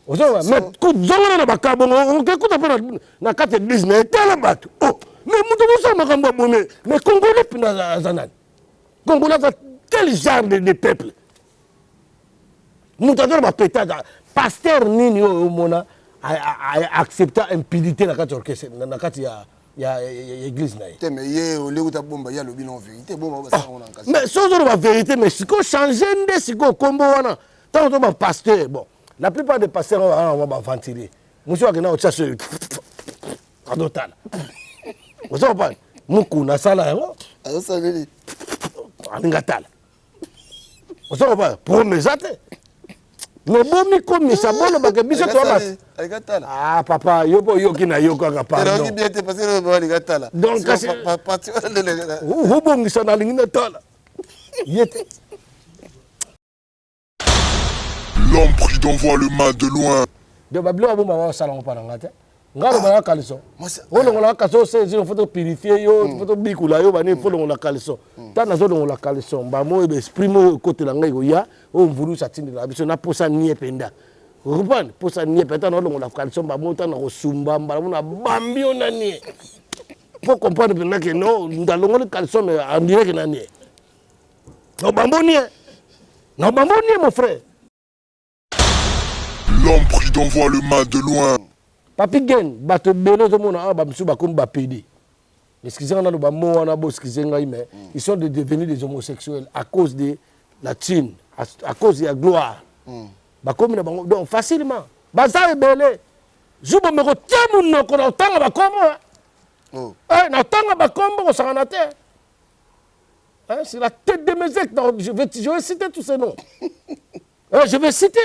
Mais kuzonga na bakabongo on écoute pas na carte d'église na tela bato. Oh, mais muto musa makambo bonne. Mais Congolais pina zanan. Congolais quel genre de peuple? Muto ba pétada pasteur nini o mona a accepté impudité na carte orchestre na carte ya église na. Mais ye o lekuta bomba ya lobi non vérité bomba ba sa on en casse. Mais sans la vérité mais si ko changer ndé si ko kombo wana. Tant que ba pasteur bon. La plupart des pasteurs vont ventiler. Monsieur Agena, tu sais, à l'hôtel. Vous savez pas, Moukou, Nasala, à l'Ingatal. Vous savez pas, pour mes athées. Mais bon, mais comme ça, bon, le bisou, tu vas ah, papa, yoko, yokina, yoko, papa. Donc, vous bon, ça n'a rien de L'homme prudent voit le mal de loin. De Babylone, on va salon par en gâte. Ngalo ba kaliso. On la kaso c'est il faut purifier yo, il faut bikula yo bani faut on la kaliso. Ta na zo on la kaliso. Ba mo exprime côté la ngai ya, on vulu sa tindi la biso na posa nie penda. Ruban posa nie penda na on la kaliso ba mo ta na sumba ba na bambi on nie. Faut comprendre maintenant que non, ndalongo le kaliso mais on dirait que na nie. No bambonie. No bambonie mon frère. L'homme prudent voit le mal de loin. Papi Gen, bato belo zo mona ba misu ba comme ba PD. Excusez-moi na ba mo wana bo excusez-moi mais ils sont devenus des homosexuels à cause de la thune, à cause de la gloire. Ba comme na bango donc facilement. Ba za belé. Zuba me ko temu no ko na tanga ba komo. Na tanga ba kombo ko sakana te. C'est la tête de mes ex. Je vais citer tous ces noms. Je vais citer.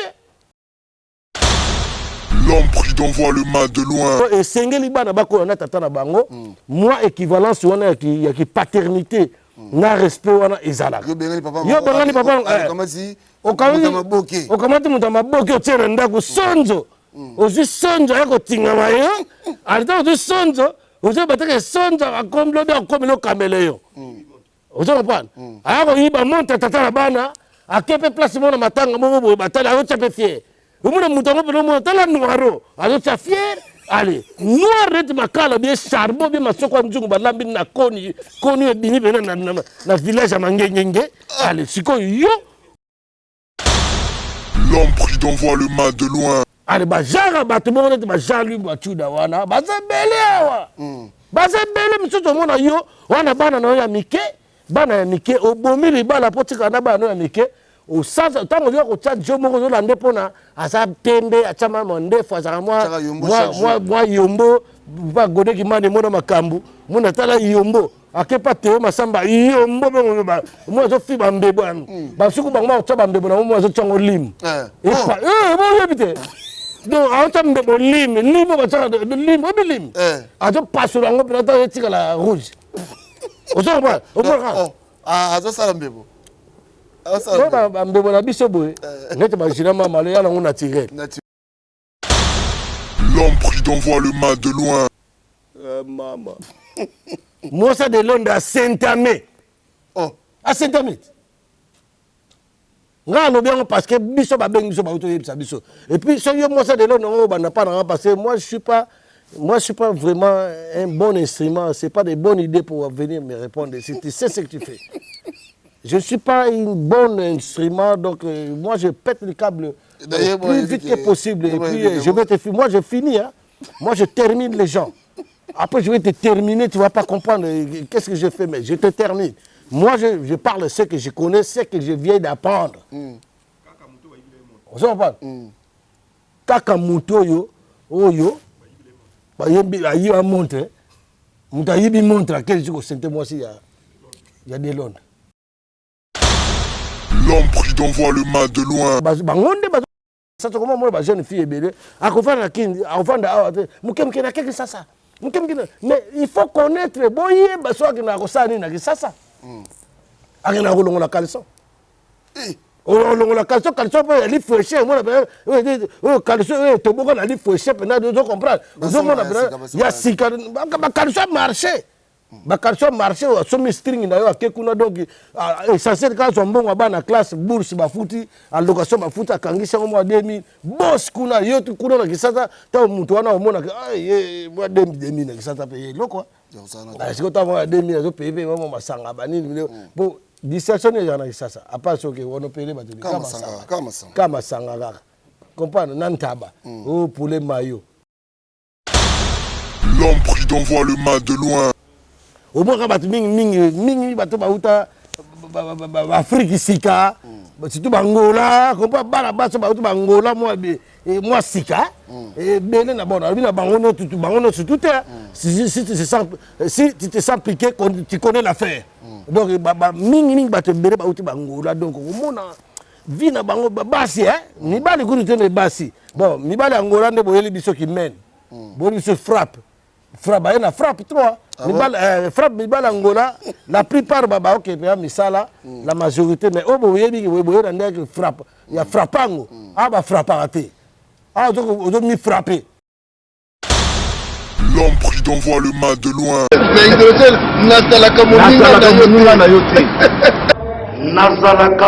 L'homme prudent voit le mal de loin. Et sengeli bana bako na tata na bango. Moi équivalence wana ya ki paternité na respect wana ezala. Yo bengani papa. Yo bengani papa. Comment si o kamati mutama boke o tsena ndako sonzo. Ozi sonzo ya ko tinga mayo. Alta ozi sonzo, ozi bateke sonzo akomlo be akomlo kamele yo. Ozi kopana. Aya ko iba monta tata na bana, akepe place mona matanga mo bo batala o tsape fier. Vous me dites que vous noiro. Alors tu es fier. Allez, noir de ma cala, bien charbon, bien ma soko nzungu balambi na koni bini bena na village à Mangengenge. Allez, c'est quoi yo? L'homme prudent voit le mal de loin. Allez, bah jara battement de ma jalu bachuda wana. Bah c'est belé wa. Bah c'est belé monsieur tout le monde yo. Wana bana na ya mike, bana ya mike obomi li bala potika na bana ya mike. Au sens tant que au chat jomo ko lande pona asa pembe achama monde fa moi yombo ba gode ki mane mona makambu mona tala yombo akepa teo masamba yombo ba moi zo fi bambe bwan ba suku bangma o chaba mbe bona moi zo chongo lim et pa bon yebite donc on tambe bon lim ba chaka lim obilim a zo pasura ngo pena ta etika la rouge o zo ba o ba a zo sala mbebo. L'homme prudent voit le mal de loin. Maman. Moi, ça de l'onde à Saint-Amé. Oh. À Saint-Amé. Parce que biso ba bengi biso ba auto yebisa biso. Et puis so yo moi ça de l'onde on n'a pas parce que moi je suis pas vraiment un bon instrument, c'est pas des bonnes idées pour venir me répondre. C'est ce que tu fais. Je ne suis pas un bon instrument, donc moi je pète le câble le plus vite que possible. Et puis je vais te finir. Moi je finis, hein. Moi je termine les gens. Après je vais te terminer, tu ne vas pas comprendre qu'est-ce que je fais, mais je te termine. Moi je parle ce que je connais, ce que je viens d'apprendre. On s'en parle. Kakamuto yo, oyo, il va montrer. Il montre à quel jour c'est moi aussi il y a des lois. L'homme prudent voit le mal de loin. Ça te comment moi ma jeune fille est belle. À quoi faire la kin, à quoi faire mukemke na quelque ça. Mais il faut connaître boye baso que na ko ça ni na ça. Akena ko longola caleçon. On longola caleçon peut aller fouecher moi caleçon to boko na aller fouecher pendant de comprendre. Vous mona il y a sika caleçon marché. bakalso marché asomi string na yo akekuna donc essentiel ka so mbongo bana classe bourse bafuti allocation bafuti akangisa ngo mwa 2000 boss kuna yo kuna na kisasa ta mutu wana omona ay mwa 2000 na kisasa pe loko est-ce que ta mwa 2000 zo payer mwa masanga banini bo distraction ya na kisasa apa so ke wono payer ba kama sanga kaka comprendre nantaba o poulet mayo. L'homme prudent voit le mal de loin. Au moins quand mingi bato bauta Afrique sika surtout Angola comprend bala baso bauta Angola moi sika et bene na bon na bangono tout bangono surtout si tu te sens piqué tu connais l'affaire donc mingi bato bene bauta Angola donc au mona vie na bango basi ni bali ko tene basi bon ni bali Angola nde boyeli biso ki men bon biso frappe il a frappe trop. Frappe Angola, la plupart ok misala, la majorité mais oh frappe, il y a frappango. Ah bah frappe raté. Ah donc mi frapper. L'homme prudent voit le mal de loin. Nazalaka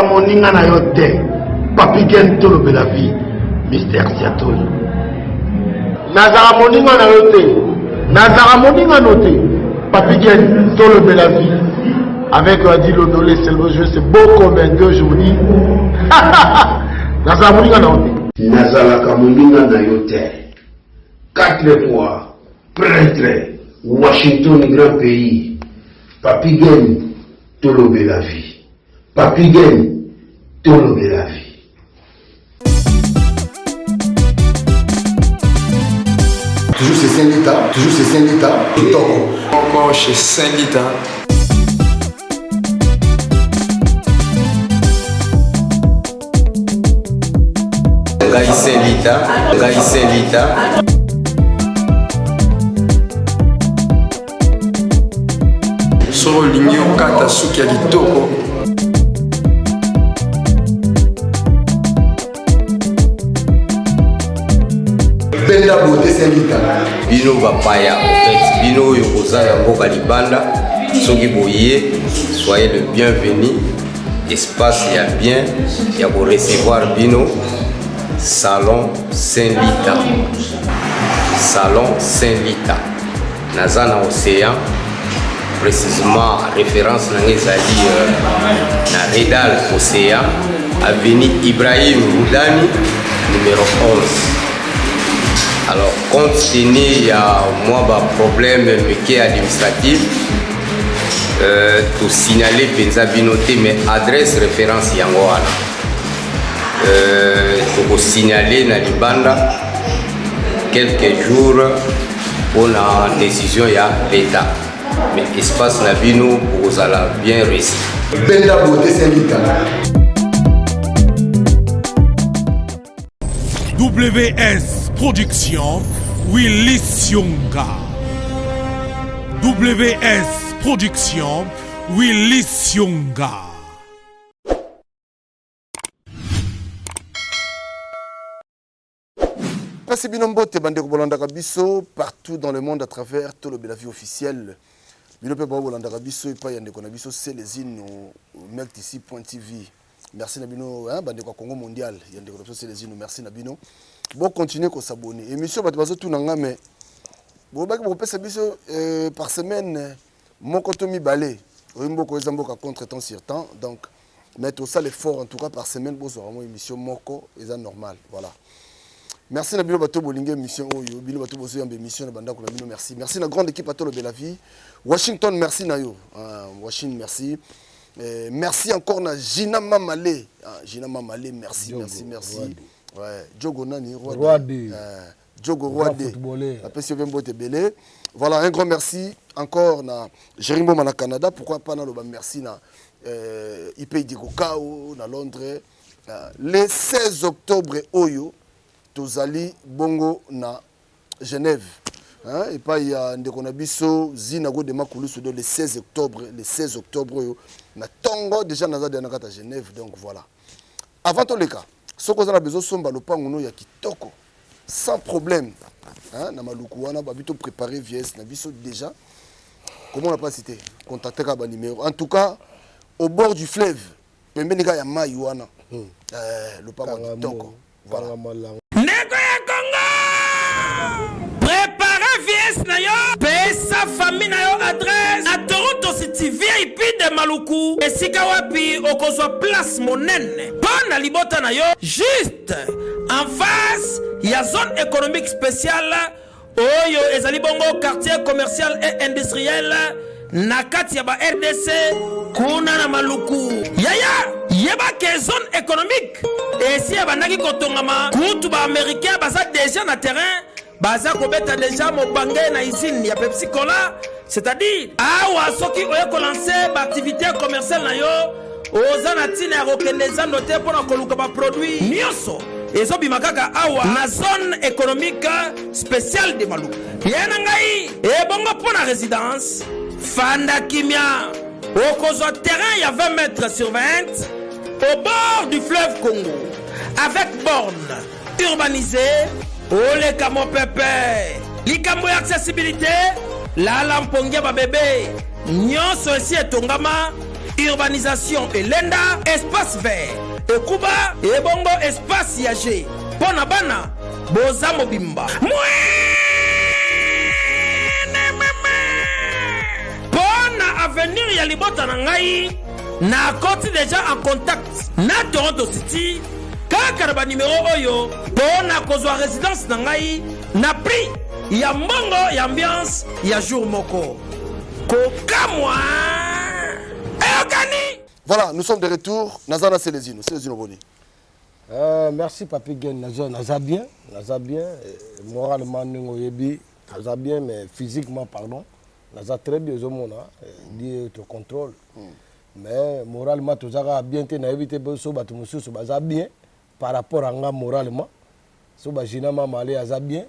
moninga na yote. Papi Gen tolo de la vie. Mister Siatoli. Nazalaka moninga na yote. Nazara moninga noté, Papi Gen, tolo de la vie, avec Adi Lodolé, c'est beau comme un gueux, je vous dis. Nazara moninga noté. Nazara moninga noté, 4 fois, prêtre, Washington, grand pays, Papi Gen, tolo de la vie. Papi Gen, tolo de la vie. Toujours c'est Saint-Lita, Encore chez Saint-Lita. Ngai Saint-Lita. Solo lingi okata suki ya kitoko. Bella beauté Saint-Lita. Bino bapaya en fait. Bino yokoza yango kalibanda. Soki boye, soyez le bienvenu. Espace ya bien, ya pour recevoir bino. Salon Saint-Lita. Salon Saint-Lita. Nazana Océan. Précisément référence na ngezali na Redal Océan. Avenue Ibrahim Boudani, numéro 11. Alors, compte tenu il y a moi problème administratif, tout signaler Penza Binoté, mais adresse référence Yangoana. Pour signaler na Libanda quelques jours pour la décision il y a l'État. Mais espace Nabino pour alla bien réussi. Bella beauté Saint-Lita. WS Production, Willy Sionga. WS Production, Willy Sionga. Merci Binombote, Bandeko Bolandaka Bisso, partout dans le monde à travers tout le Belavi officiel. Binope Bolandaka Bisso et pas Yandeko Nabisso, c'est les îles meltici.tv. Merci Nabino, Bandeko Congo Mondial, Yandeko Nabisso, c'est les îles, merci Nabino. Bon, continuez à s'abonner. Émission, tout le mais bon, par semaine, mon cotomi balai, contre temps sur temps. Donc, mettre ça l'effort en tout cas par semaine pour ce vraiment émission Moko, et ça normal. Voilà. Merci Nabino Bato Bolingue, émission Oyo, Bilo Bato Bozo Yambe, émission Nabandako Nabino, merci. Merci la grande équipe Atolo Belavi. Washington, merci Nayo. Washington, merci. Merci encore na Gina Mamale. Gina Mamale, merci, Diogo, merci. Ouais, Diogo Nani, Roi D. Diogo Roi D. Après, si vous voulez, voilà, un grand merci encore na Jérémy Mana Canada. Pourquoi pas na le merci na IP Digokao, na Londres. Le 16 octobre, Oyo, Tozali Bongo na Genève. Et pas il y a Ndekonabiso, Zinago de Makoulousu le 16 octobre, Oyo, na Tongo, déjà na Nakata Genève. Donc voilà. Avant tous les cas, ce qu'on a besoin de faire, c'est ya kitoko sans problème. Na maluku wana babito préparer vies na biso déjà comment on n'a pas cité? Contactez le numéro. En tout cas, au bord du fleuve, Pembenika ya Mayuana. Le pas du Toko. Voilà. Nego ya Congo! Préparez VS na yo, pesa famille na yo adresse à Toronto City VIP de Maluku. Esika wapi okozwa place monene. Bona libota na yo, juste en face, il y a zone économique spéciale. Oyo ezali bongo quartier commercial et industriel. Nakati ya ba RDC kuna na Maluku. Yaya! Yeba ke zone économique. Et si abandaki kotongama, kutu ba américain baza déjà na terrain, baza kobeta déjà mobangé na usine ya Pepsi Cola, c'est-à-dire awa soki oye ko lancer ba activité commerciale na yo, oza na tina ya kokendeza note pona koluka ba produit nyonso. Ezo bimakaka awa na zone économique spéciale de Maluku. Yana ngai e bongo pona résidence Fanda Kimia. Okozwa terrain il y a 20 mètres sur 20 au bord du fleuve Congo avec borne urbanisée. Ole kamo pepe likambo ya accessibilité la lampongia ba bébé nyonso esi etongama urbanisation elenda espace vert ekuba ebongo espace yage pona bana boza mobimba pona avenir ya libota na ngai na koti déjà en contact na Toronto City kaka na ba numéro oyo pona kozwa résidence na ngai na prix ya mbongo ya ambiance ya jour moko kokamwa eokani. Voilà, nous sommes de retour. Nazana Célésino Boni. Merci Papi Gen, naza bien, moralement nous yebi, naza bien, mais physiquement pardon, naza très bien au monde, lié au contrôle. Mais moralement tout ça bien, na évité beso batu musu so baza bien par rapport à nga moralement, so ba jina mama ale aza bien,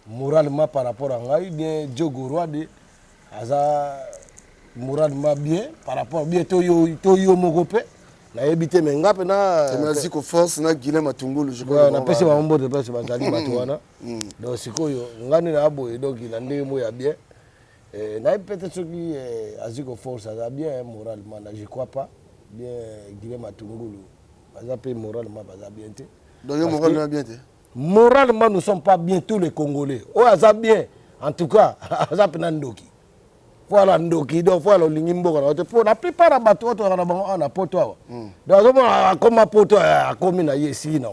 moralement par rapport à nga bien Djogoro de aza moralement bien par rapport bien to yo mogope. Na évité mais nga pena merci ko force na Guilhem Matungulu je crois na pese ba mbo de pese ba tali batuana donc sikoyo ngani na abo donc il ande mo ya bien na peut-être ce qui aziko force ça bien moralement je crois pas bien Guilhem Matungulu ça peut moralement pas bien té donc moralement bien té moralement nous sommes pas bien tous les Congolais oh ça bien en tout cas ça pena ndoki voilà ndoki donc voilà lingimbo kana pour la plupart des bateaux to kana bango na poto donc comme poto comme na yesi na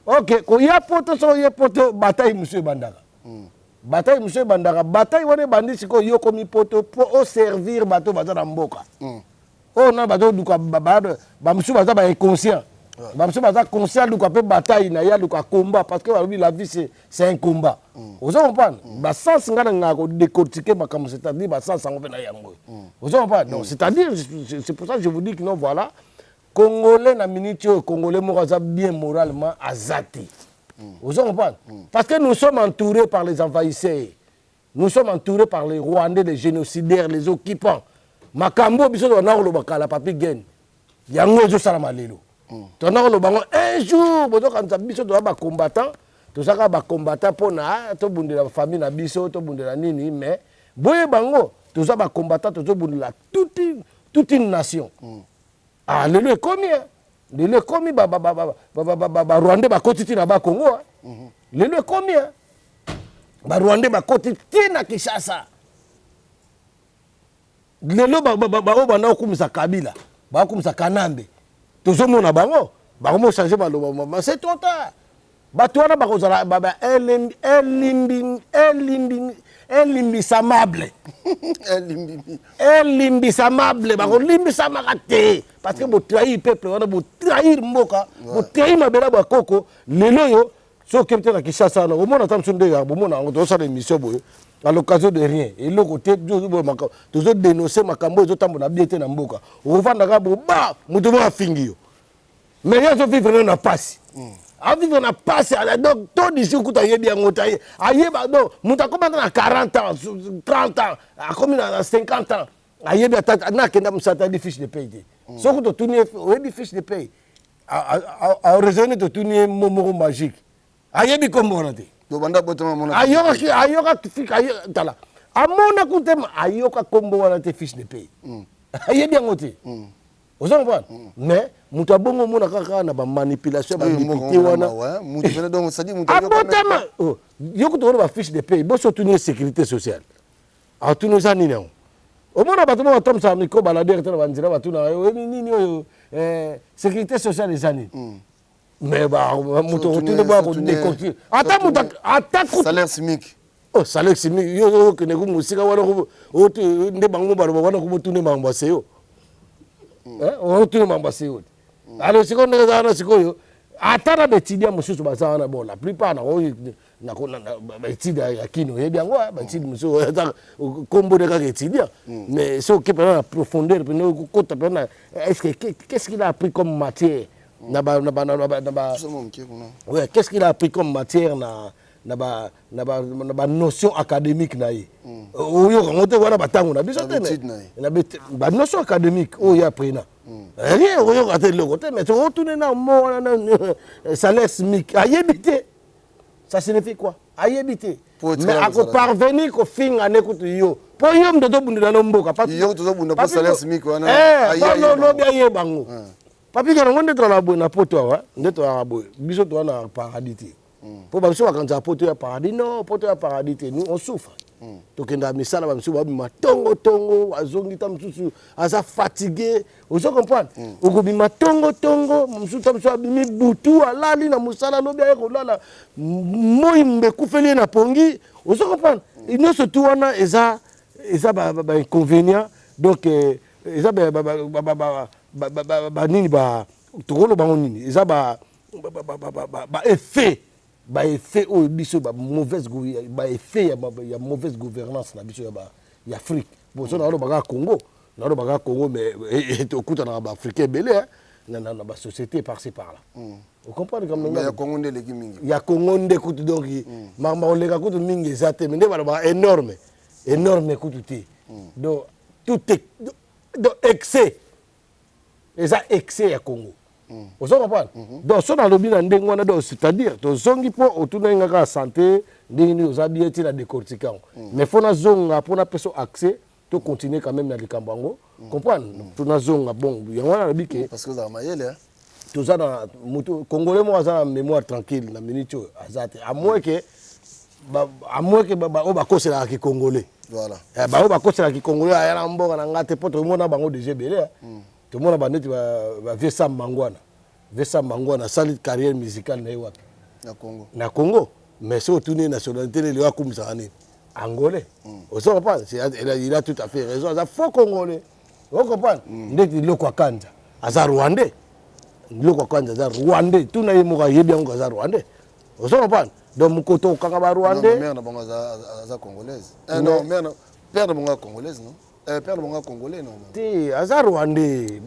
OK ko ya poto so ya poto bataille monsieur bandaka bataille monsieur bandaka bataille wane bandi siko yo komi poto pour au servir bateau bazana mboka oh na bateau duka ba monsieur baza ba inconscient ba monsieur baza conscient duka pe bataille na ya duka combat parce que la vie c'est un combat. Vous comprenez? Bah ça c'est ngana décortiquer makambo c'est-à-dire bah ça sango pe na yango. Vous comprenez? Donc c'est-à-dire c'est pour ça que je vous dis que non voilà Congolais na minute Congolais moraza bien moralement azati. Vous comprenez? Parce que nous sommes entourés par les envahisseurs. Nous sommes entourés par les Rwandais, les génocidaires, les occupants. Makambo biso na lo bakala Papi Gen. Yango zo salama lelo. Tona lo bango un jour bozo kanza biso do ba combattant. Tout ça ba combattant pona to bundela famille na biso to bundela nini mais boye bango tout ça ba combattant to bundela toute une nation. Ah le commis ba Rwandais ba kotiti na ba Congo. Le commis ba Rwandais ba kotiti na Kinshasa. Lelo ba obana okumisa Kabila, ba okumisa Kanambe. Tozomona bango, ba komo changer ba loba c'est trop tard. Batouana bakozala baba elimbisamable elimbisamable bakolimbisama te parce que bo trahir peuple wana bo trahir mboka bo trahir mabela ba koko lelo yo so kepte na Kinshasa na omona tam sunde ya bomona ngo to sala émission boyo à l'occasion de rien et le côté toujours dénoncer makambo zo tambola biete na mboka ovanda ka bo ba mutu mo afingio mais ya so vivre na passe vivre na passe donc tout d'ici kuta yebi ngotaye ayeba donc muta komanda na 40 ans 30 ans a comme na 50 ans ayebi ataka na kenda musata di fiche de paye so kuto tuni oyebi fiche de paye a raisonner de tuni momo magique ayebi comme bonate do banda botama mona ayoka tala amona kutema ayoka kombo wana te fiche de paye ayebi yango te oza comprendre mais moto abongo omona kaka na bamanipulation badepute wana abotama yo kutokono bafiche de paye boso otuni sécurité sociale atuni oza nini yango omona bato mo batomsaka miko baladere te na banzela batuna nini oyo sécurité sociale eza nini mais moto otuni boya kodécortiquer ata salaire chimique salaire chimique yo okende ku mosika wana nde bango baloba wana kubotuni makambo ase yo otuni makambo ase yo te alors sikoyo ndenge eza wana sikoyo ata na baétudia mosusu baza wana bon la plupart na baétude ya kino oyebi yango baétude mosusu kombo de kaka étudia mais so oke pena na profondeur pena okota pena est-ce que qu'est-ce qu'il a appris comme matière qu'est-ce qu'il a appris comme matière na notion académique na ye oyoka ngo te wana batango na biso te banotion académique oyo ya prena rien oyoka te eloko te mais otune na mo wana salaire chimique ayebi te ça signifie quoi ayebi te mais akoparvenir kofinga ne kutu yo po yo mdo tobundela no mboka salaire chimique wana lobi ayeba ngo papi kanango nde tozala boye na poto awa nde tozalaka boye biso toza na paradis te mpo babiso bakanisa poto ya paradis non poto ya paradis te nous on souffre tokenda misala bamisu babima tongo bazongi ta mosusu aza fatigué ozo comprendre okobima tongo mosusu ta mosusu abimi butu alali na mosala lobi aye kolala moi mbekufeli ye na pongi ozo comprendre nyonso tu wana eza bainconvénient donc eza banini tokoloba ngo nini eza effet oyo biso effet ya mauvaise gouvernance na biso ya Afrique boso nalobaka Congo mais tokutanaka baafricain ebele na basociété par-ci par-là okomprendre comme ya Congo nde kutu donc makambo koleka kutu mingi eza te mais nde balobaka énorme kutu te donc tout donc excès eza excès ya Congo ozo comprendre donc so nalobi na ndenge wana donc c'est-à-dire tozongi mpo otuna ngaka santé ndenge nini oza bien ti na décortique yango mais fo nazonga mpo napesa accès to continuer quand même na likambo yango comprendre tunazonga bon yango wana nalobi ke parce que ozala mayele toza na moto congolais moko aza na mémoire tranquille na minute oyo aza te à moins que oyo bakoselaka kicongolais baoyo bakoselaka kicongolais aya na mboka na nga te mpo tomona bango déjà ebele tomona bandeti bavesa mangwana asali carrière musicale na ye wapi na Congo mais so otuni nationalité lelo akumisaka nini angolais ozo comprendre il a tout à fait raison aza faux congolais o comprendre ndeti loko akanja aza rwandais tuna ye moko ayebi yango aza rwandais ozo comprendre donc mokoto okanga ba rwandais mère na bango aza congolaise non père na bango congolaise non père na bango congolais non te aza rwandais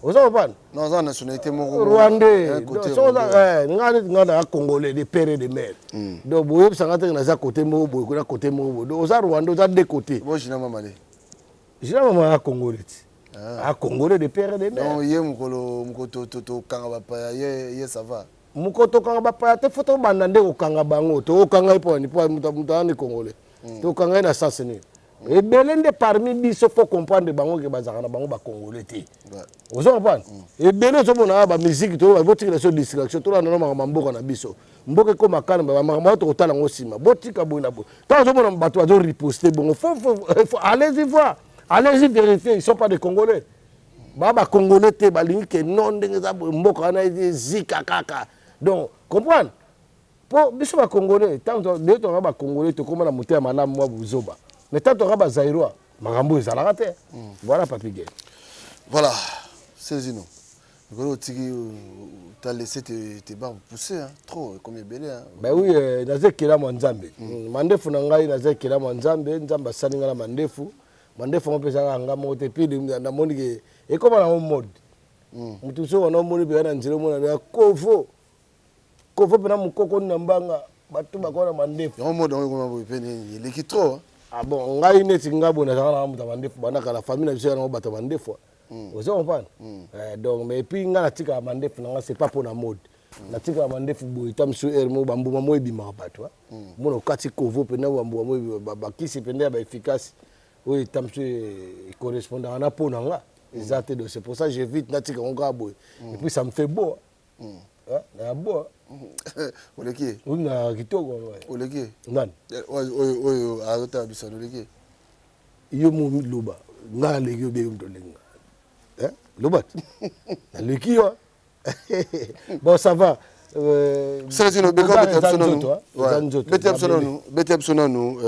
ozo comprendre non aza nationalité moko rwandais ngana congolais de père et de mère donc boyebisanga te naza côté moko boye kuna côté moko boye donc oza rwandais oza deux côtés jina mama ya congolais ti congolais de père et de mère non ye moko tokanga bapaya ye ça va moko tokanga bapaya te foto banda nde kokanga bango tokanga ye mpo moto azani congolais tokanga ye na sens nini ebele nde parmi biso fo comprendre bango ke bazalaka na bango bacongolais te ozo comprendre ebele ozomona bamusike to botikela so distraction tolanda makambo mboka na biso mboka ekoma kana makambo oyo tokotala yango nsima botika boye na boye ntango ozomona bato bazoriposte bongo allez-y voir allez-y vérifier ils sont pas des congolais bacongolais te balingi ke non ndenge eza mboka wana ezika kaka donc comprendre mpo biso bacongolais ntango nde toka bacongolais tokóma na motema malamu mwa buzoba mais tant toka bazairois makambo ezalaka te voilà papi gay voilà Cézino otiki t'as laissé tes barbes pousser trop comme ebele ben oui naza ekela mwa nzambe mandefu na ngai naza ekela mwa nzambe asali ngai na mandefu ngo mpe ezalaka nga moko te puis namoni ke ekóma nango mode motu so wana omoni mpe na nzela omona ya kovo mpena mokoko na mbanga bato bakona mandefu yango mode yango ekoma boye mpe eleki trop bon ngai neti nga boye nazalaka nanga moto mandefu bandaka na famille na biso yango bato mandefu ozo comprendre donc mais puis nga natikaka mandefu nanga c'est pas mpona mode natika mandefu boy tamsu mo bambuma mo ebima bato mono kati kovo pena bambuma mo bakisi penda ba efficace oui tamsu correspondant na pona nga exact donc c'est pour ça j'évite natika onga boy et puis ça me fait beau na beau oleki una kitoko oleki nan oyo azota bisa oleki yo mo loba nga legi obe mto lenga lobat leki yo bon ça va Sérgino Betem sonanu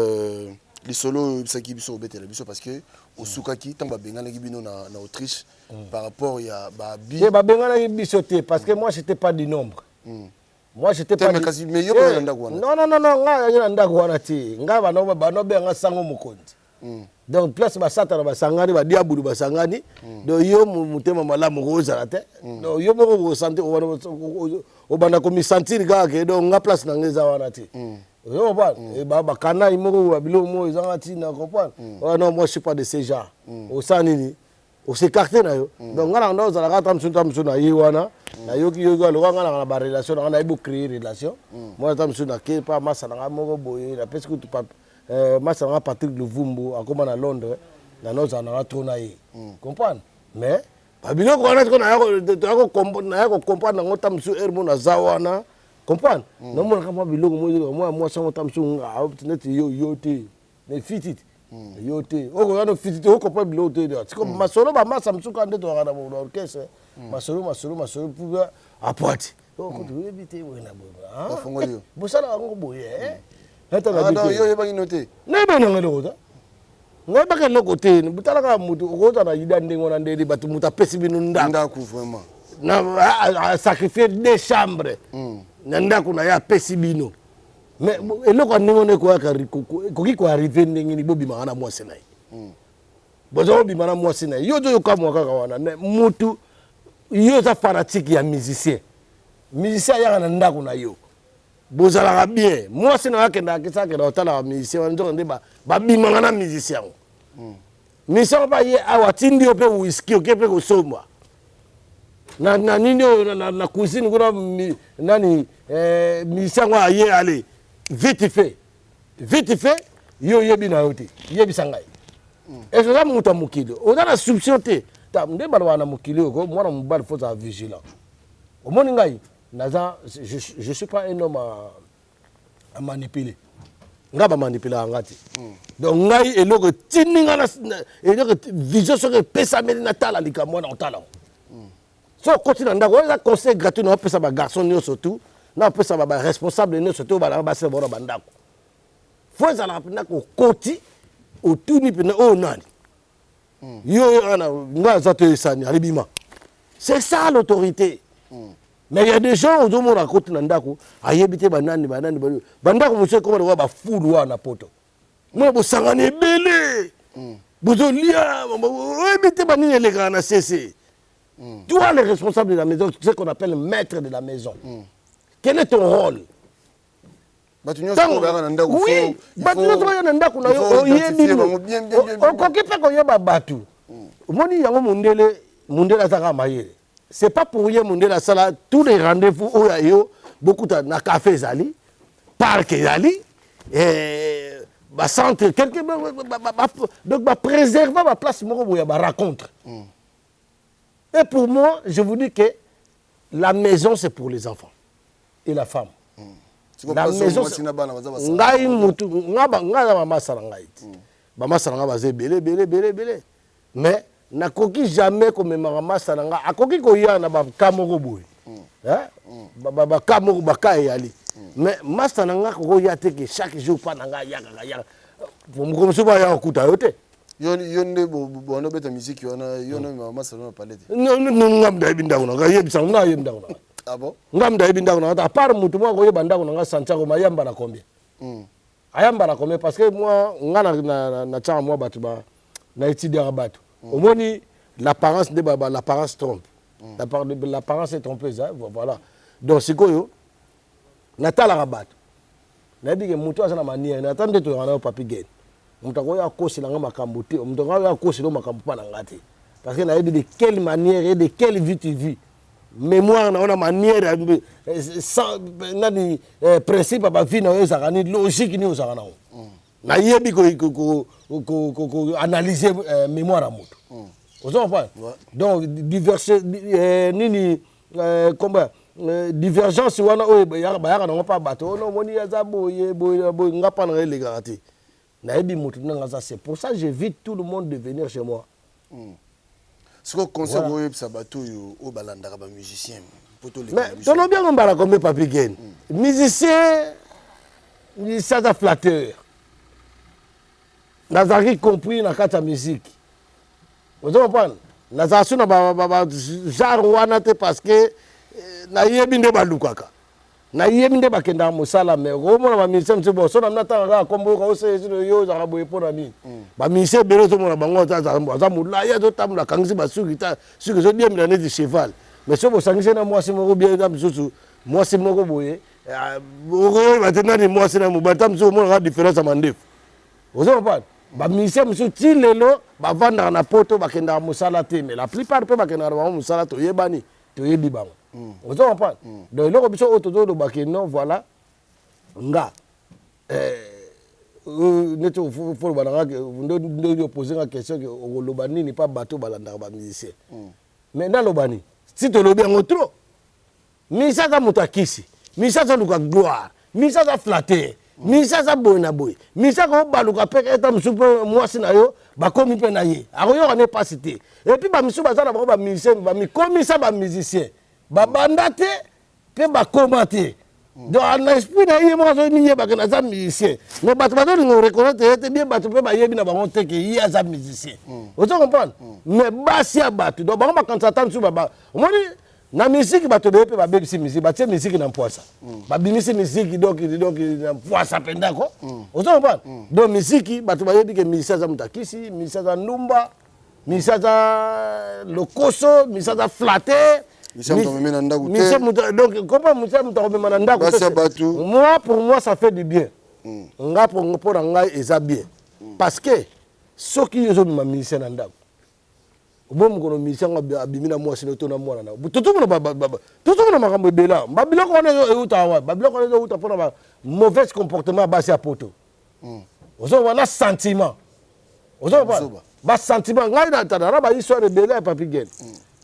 lisolo bisaki biso betela biso parce que osukaki tamba bengana gibino na Autriche par rapport ya ba bi ba bengana biso te parce que moi j'étais pas du nombre moi j'étais pas mais yo ko nda ko non nga yo nda ko wana ti nga bano benga sango mokonzi donc place basata na basangani ba diabulu basangani donc yo mutema malamu ko zala te donc yo moko ko santé o bana ko mi sentir ga ke donc nga place na ngeza wana ti yo ba kana imoko ba bilo mo ezanga ti na comprendre non moi je suis pas de ces gens au sanini au s'écarter na yo donc nga na zala ka tamsu na yi wana na yo ki yo lo nga na ba relation na ibo créer relation moi tamsu na ke pa masa na moko boye na parce que tu pas Massanga Patrick Luvumbu a comme à Londres na nos en a trop naï comprendre mais babilo ko na ko na ko comprendre ngo tamsu ermo na zawana comprendre no mo ka babilo mo sango tamsu nga net yo te ne fitit yo te o ko no fitit o ko pa bilo te c'est comme masolo ba masa msuka ndeto ngana mo orchestre masolo pour apporter o ko tu éviter wena bo fongo yo bosala ngo boye non yo yeba noté ne be na ngelo ta ngoba ke lokote ni butala ka mutu ko ta na yida ndengo na ndeli batu muta pesi binu nda ku vraiment na sacrifier des chambres na nda kuna ya pesi binu mais eloko ndengo ne ko ka ko ki ko arriver ndengi ni bobi mangana mwase nai bozo bobi mangana mwase nai yo to ka mwaka ka wana mutu yo za fanatique ya musicien ya na nda kuna yo bozala bien moi c'est na kenda ki sa ke na tala musicien wana nzo ndeba ba bimanga na musicien musicien ba ye awatindi ope whisky okepe ko somba na nini na cuisine kuna nani musicien wa ye aller vite fait yo yebi na yote yebi sangai et ça muta mukilo on a la soupçon te ta ndeba wana mukilo ko mwana mubali faut être vigilant au moni ngai naza je suis pas un homme à manipuler nga ba manipuler ngati donc ngai eloko tininga na eloko vision sur pesa meli na tala likamwa na tala so continue ndako za conseil gratuit na pesa ba garçon nyo surtout na pesa ba responsable nyo surtout ba ba se bona bandako faut za la pena ko koti otuni pena o nani yo ana nga za te sani alibima c'est ça l'autorité. Mais il y a des gens au monde à côté d'Andako, à yébité banani, bandako, monsieur, comment on va fou na poto. Moi, vous sangane belé. Vous lia, yébité banani, les gars, cessé. Toi, le responsable de la maison, tu sais qu'on appelle le maître de la maison. Quel est ton rôle? Oui, tu c'est pas pour rien monde la sala tous les rendez-vous où yo beaucoup na café zali parc zali ba centre quelque donc ba préserver ma place moko ya ba rencontre. Et pour moi je vous dis que la maison c'est pour les enfants et la femme. La maison ngai mutu ngaba mama sala ngai ba masala ngaba ze belé mais na koki jamais comme mamasa nanga akoki ko ya na ba kamoko boy ba kamoko ba kai ali mais masa nanga ko ya te que chaque jour pa nanga ya pour mo comme soba ya okuta yote yo nde bono beta musique yo no mamasa no palette non ngam da binda ko nga yebisa na yebinda ko ah bon ngam da binda ko na à part mutu mo ko yebanda ko nga santiago mayamba na combien ayamba na combien parce que moi ngana na tsa moi batu ba na étudier batu. Au moins, l'apparence trompe. L'apparence est trompeuse. Hein? Voilà. Donc, c'est quoi? Natala rabat. Nabi que mutu asana manière. Natande to yana papi gen. Mutako ya kosi langa makambuti. Mutako ya kosi lo makambupa na ngati. Parce que nabi de quelle manière et de quelle vie tu vis. mémoire na ona manière sans nani principe ba vie na yo za ni logique ni ozaka na na yebi ko analyser mémoire à moto ozo pas donc nini combat divergence wana oyo bayaka nango pa bato no moni yaza boye nga pa na les garanties na yebi moto nanga ça c'est pour ça j'évite tout le monde de venir chez moi. Ce que conseil vous ça bateau au balanda ba musicien poto les mais tono bien on bala comme Papi Ken musicien ni ça da flatteur nazaki compris na kata musique vous comprenez nazasu na ba genre wana te parce que na yebi nde balukaka na yebi nde bakenda mosala mais romona ba musicien mso so na natanga kombo ko se yo za boye pona ni ba musicien belo to mona bango za mula ya to tamula kangisi basuki ta suki zo bien milane de cheval mais so bo sangise na moi c'est moko bien da msusu moi c'est moko boye o ba tena ni moi c'est na mubata mso mona ga différence mandefu ozo pas ba musicien mso ti lelo ba vanda na poto bakenda mosala te mais la plupart pe bakenda ba mosala to yebani to yebi bango ozo pas donc loko biso otozo do bakeno voilà nga neto faut balanga ndo poser la question que o lobani ni pas bateau balanda ba musicien mais na lobani si to lobi en trop misa za mutakisi misa za luka gloire misa za flatter misa za boyna boy misa ko baluka peke eta msupo mwasi na yo bakomi pe na ye akoyo ne pas cité et puis ba misu bazala ba musicien ba mi komisa ba musicien ba bandate pe ba komate donc en esprit na ye moi zo ni ye ba kana za musicien mais bato bato ni reconnaître te bien bato pe ba yebi na bango te ke ye za musicien vous comprenez mais basi ya bato donc bango ba kantsata nsu ba omoni na musique bato be pe ba bebisi musique ba tie musique na mpoasa ba bimisi musique donc na mpoasa pendako vous comprenez donc musique bato ba yebi ke musicien za mutakisi musicien za numba musicien za lokoso musicien za flatter donc comment moi pour moi ça fait du bien nga pour nga eza bien parce que ceux qui ont ma musicien na ndako bon ko no musicien abimina moi sino to na mwana na tutu na makambo bela babila ko na euta wa babila ko na euta pour na mauvais comportement basi à poto ozo wana sentiment ozo ba sentiment nga na tana ba histoire de bela Papi Ken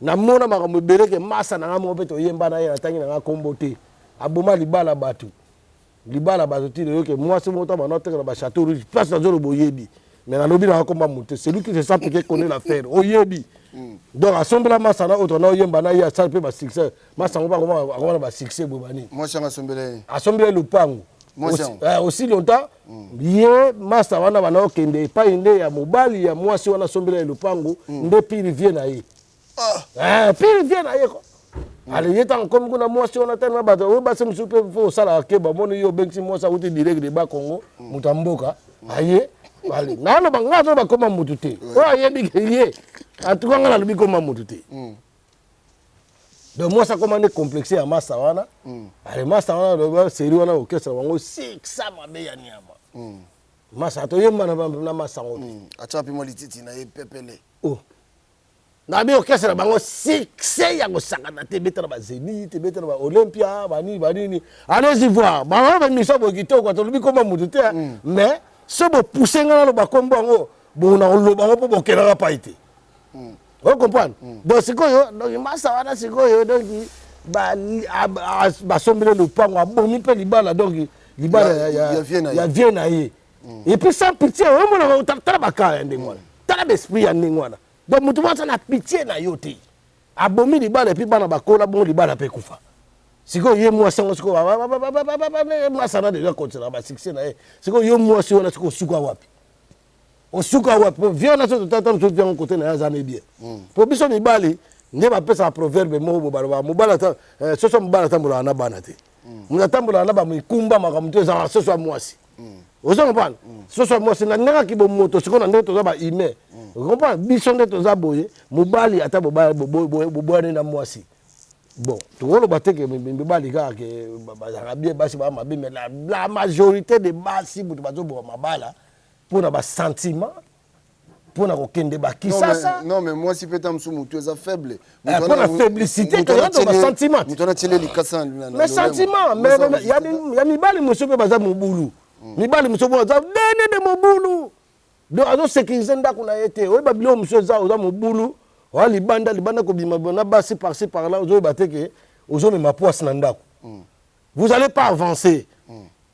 na mona makambo bele ke masa na ngamo peto yemba na ye na tangi na kombo te aboma libala batu ti le ke moi c'est mon temps na teka na ba château rouge place na zolo boyebi mais na lobi na komba monter celui qui se sent que connaît l'affaire oyebi donc assemblea masa na auto na yemba na ye ça peut ba succès masa ngoma akoma ba succès bobani moi changa assemblea lupango aussi longtemps ye masa wana bana okende pa inde ya mobali ya mwasi wana assemblea lupango nde pili vie na ye puis vient na yeko allez yetan comme kuna mwasi on atteint bato o ba se msupe fo sala ke ba moni yo benki mwasa uti direct de ba Congo mutamboka aye allez na lo banga zo ba koma mutute o aye biye atukanga na lubi koma mutute donc mwasa koma ne complexé ya masa wana allez masa wana lo série wana orchestre wango 6 mabe ya nyama masa to yemba na masa ngoto acha pe mo lititi na ye pepele na bi orchestre bango succès ya ko sakana te betana ba Zénith te betana ba Olympia bani allez-y voir ba miso bo kitoko to lubi koma mutute mais ce bo pousser ngana lo ba kombo ngo bo na lo bango po bokela pa ite vous comprenez donc sikoyo donc masa wana sikoyo donc ba sombele le pango abomi pe libala donc libala ya vient na ye et puis sans pitié on mo na tala baka ya ndengwana tala l'esprit ya ndengwana donc mutu mwasa na pitié na yo te abomi libala et puis bana bakola bon libala pe kufa sikoyo ye mwasi ngo sikoyo mwasa na déjà continuer ba succès na ye sikoyo yo mwasi wana sikoyo suka wapi osuka wapi viens na so tata mso viens côté na ya bien pour biso mibali nde ba pesa proverbe mo bo ba mobala ta so mobala tambola na bana te muna tambola na ba mikumba makamto za so mwasi ozo comprendre so mwasi na ndaka ki bo moto siko na ndeko za ba ime comprendre biso ndeko za boye mobali ata bo na mwasi bon tout ba teke mibali ka ke ba bien basi ba mabe mais la majorité des basi butu bazo bo mabala pour na ba sentiment pour na kokende bakisasa. Non mais moi si peut-être msumu tu es faible. Pour la faiblité, tu as un sentiment. Mais sentiment, mais il y a mibali monsieur pe baza mobulu. Mibali monsieur baza nene de mobulu. Donc azo sécuriser ndako na été. Oui babilo monsieur za oza mobulu. Wa libanda ko bima bona basi par-ci par-là ozo bateke ozo me ma poisse na ndako. Vous allez pas avancer.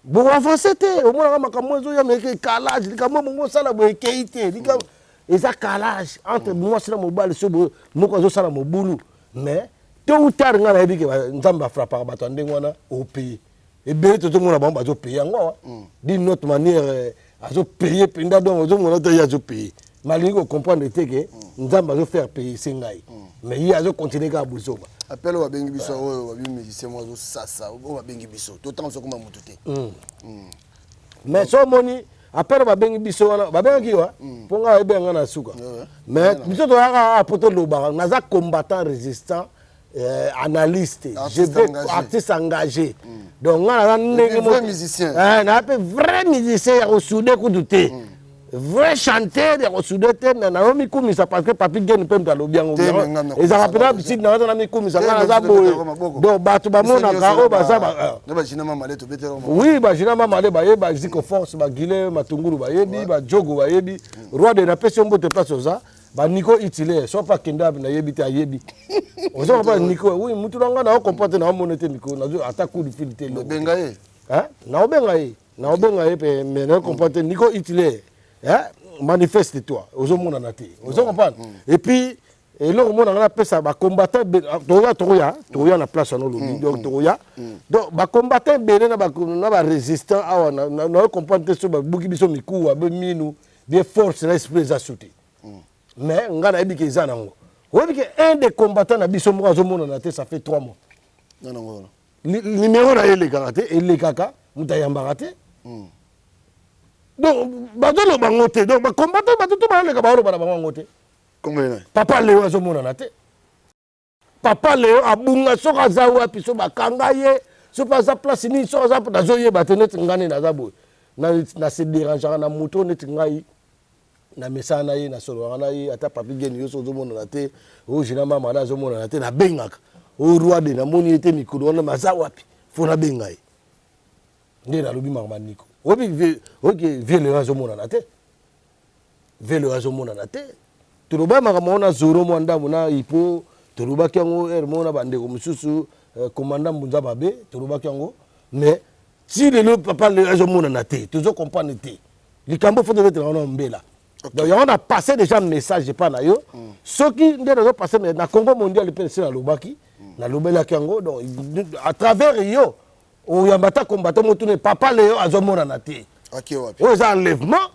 Bon avancer te au moins makambo ozo ya meke calage, likambo mongo sala bo ekeite, likambo et ça calage entre moi c'est mobile sur moko zo sala mobulu mais tôt ou tard ngala ebi ke nzamba frappa bato ndengwana au pays et bien tout le monde ba bazo payer ngo d'une autre manière azo payer pinda donc ozo mona te ya zo payer malingo comprendre te ke nzamba zo faire payer sengai mais il azo continuer ka buzoba appel wa bengi biso wa bi musicien moi zo sasa wa bengi biso tout temps so kuma mutu te mais so moni après babengi biso wana babengi wa ponga ebenga na suka mais biso to aka poto loba naza combattant résistant analyste je vais artiste engagé donc ngana ndenge vrai musicien na pe vrai musicien ya kosude kuduté vrai chanteur ya kosude te na omi kumisa parce que papi gen pe mta lobiango ezaka pena biside na na mi kumisa ngana za boye donc bato bamona ka o baza ba na ba jina mama leto betero oui ba jina mama le ba ye ba ziko force ba gile matunguru ba yebi ba jogo ba yebi roi de la pression mbote place oza ba Nico Itile so pa kenda na yebi te yebi ozo ba Nico oui mutu nga na comporte na monete Nico na zo attaque de fil te lo benga ye na obenga ye pe mais na comporte Nico Itile manifeste toi ozo mona na te ozo comprendre et puis et là on a pesa ba combattant toya na place no lobi donc toya donc ba combattant bele na ba résistant awa na comprendre so ba buki biso miku wa be minu des forces l'esprit za sauter mais ngana ebi ke zana ngo obi ke un des combattants na biso mo azo mona na te ça fait 3 mois non numéro na ele kaka te ele kaka mutayamba te donc bazolo bangote donc ba combattant ba tout ba le ka ba ro ba bangote comment papa Léo azomona na te papa Léo abunga soka za wapi so bakanga ye so pas za place ni so za na zo ye batenet ngane na za boy na se déranger na moto net ngai na mesana ye na solo na ye ata papi geni yo so zomona na te o jina mama na zomona na te na bengaka o roi de na moni ete mikolo na maza wapi fo na bengai ndi na lobi mama niko obi Léo azomona na te Léo azomona na te turuba makamona zoro mwanda muna ipo turuba kyango hermona bandeko mususu commandant Mbunza Babe turuba kyango mais si le papa le azomona na te toujours comprendre te likambo faut être on mbela donc on a passé déjà message pas na yo soki ndé na passé mais na Congo mondial pe na lobaki na lobela kyango donc à travers yo o yambata combattant motune papa le azomona na te OK wapi o za enlèvement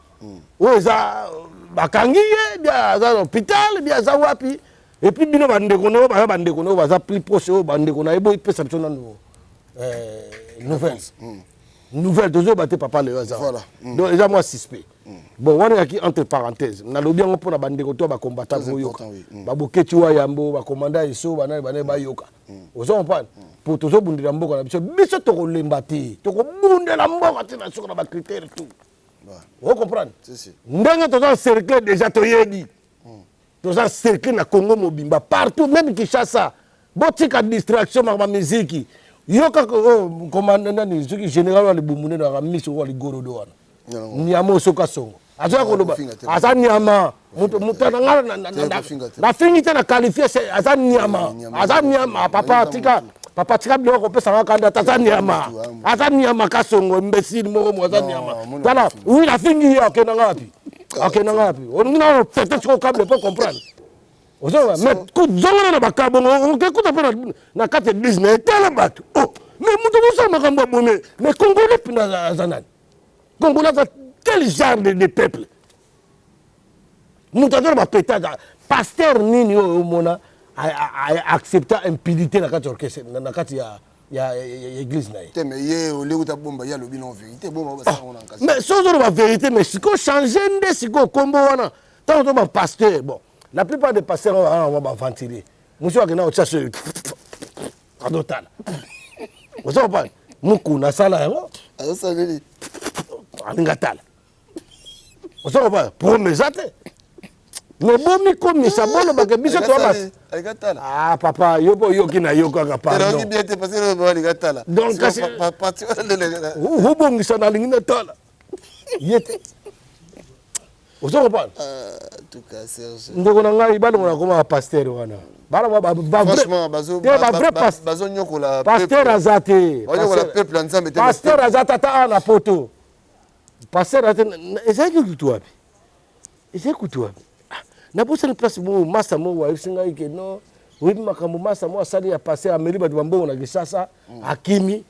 o za bakangi ye bia za hôpital bia za wapi et puis bino bandeko no baza plus proche o bandeko na ebo perception na nouvelle toujours baté papa le za voilà donc déjà moi suspect bon on est entre parenthèses na lobi ngo pona bandeko to ba combattant boyoka ba boketi wa yambo ba commandant iso bana ba yoka ozo comprendre pour toujours bundira mboka na biso to ko lemba te to ko bundela mboka te na soko na ba critères tout. Vous comprenez? Ndenge toza cercle déjà toyebi. Toza cercle na Congo mobimba partout même Kinshasa. Botika distraction ma musique. Yoka commandant ni zuki général wa Bumune na miso wa Ligorodo wana. Nyamo soka songo. Aza ko loba. Aza nyama. Mutana ngala na fingita na qualifier aza nyama. Aza nyama papa tika bilo ko pesa ngakanda Tanzania Azania kasongo imbécile moko Azania voilà oui la fingi ya kena ngapi on n'a peut-être qu'on câble pas comprendre ozo mais ko zonga na bakabo on ko tapena na carte business tala bato oh mais muto musa makambo bonne mais congolais pina zanani congolais quel genre de peuple muto na ba pétada pasteur nini o mona accepter impunité na kati orchestre na kati ya église na ye mais ye olekuta bomba ya lobi non vérité bomba ba sa on en casse mais sozo la vérité mais siko changer ndé siko kombo wana tant to ba pasteur bon la plupart des pasteurs on va ventiler monsieur akena o chercher adotala ozo pas muku na sala yango azo saleli alingatala ozo pas promesate mais bomi komisa bolo bake biso to bas. Ah papa yo kina yo kaka pardon. Donc kasi hubongisa na lingina tala. Yete. Ozo comprendre? En tout cas, Serge. Ndeko na ngai balo na koma pasteur wana. Bala franchement, bazo nyokola pasteur azate. Peuple ensemble était pasteur azata ta na poto. Pasteur azate ezaki kutu wapi? Ezaki kutu wapi? Na bosa na place mo massa mo wa isinga ike no. Oui makambo massa mo asali ya pasteur ameli ba mbongo na kisasa akimi.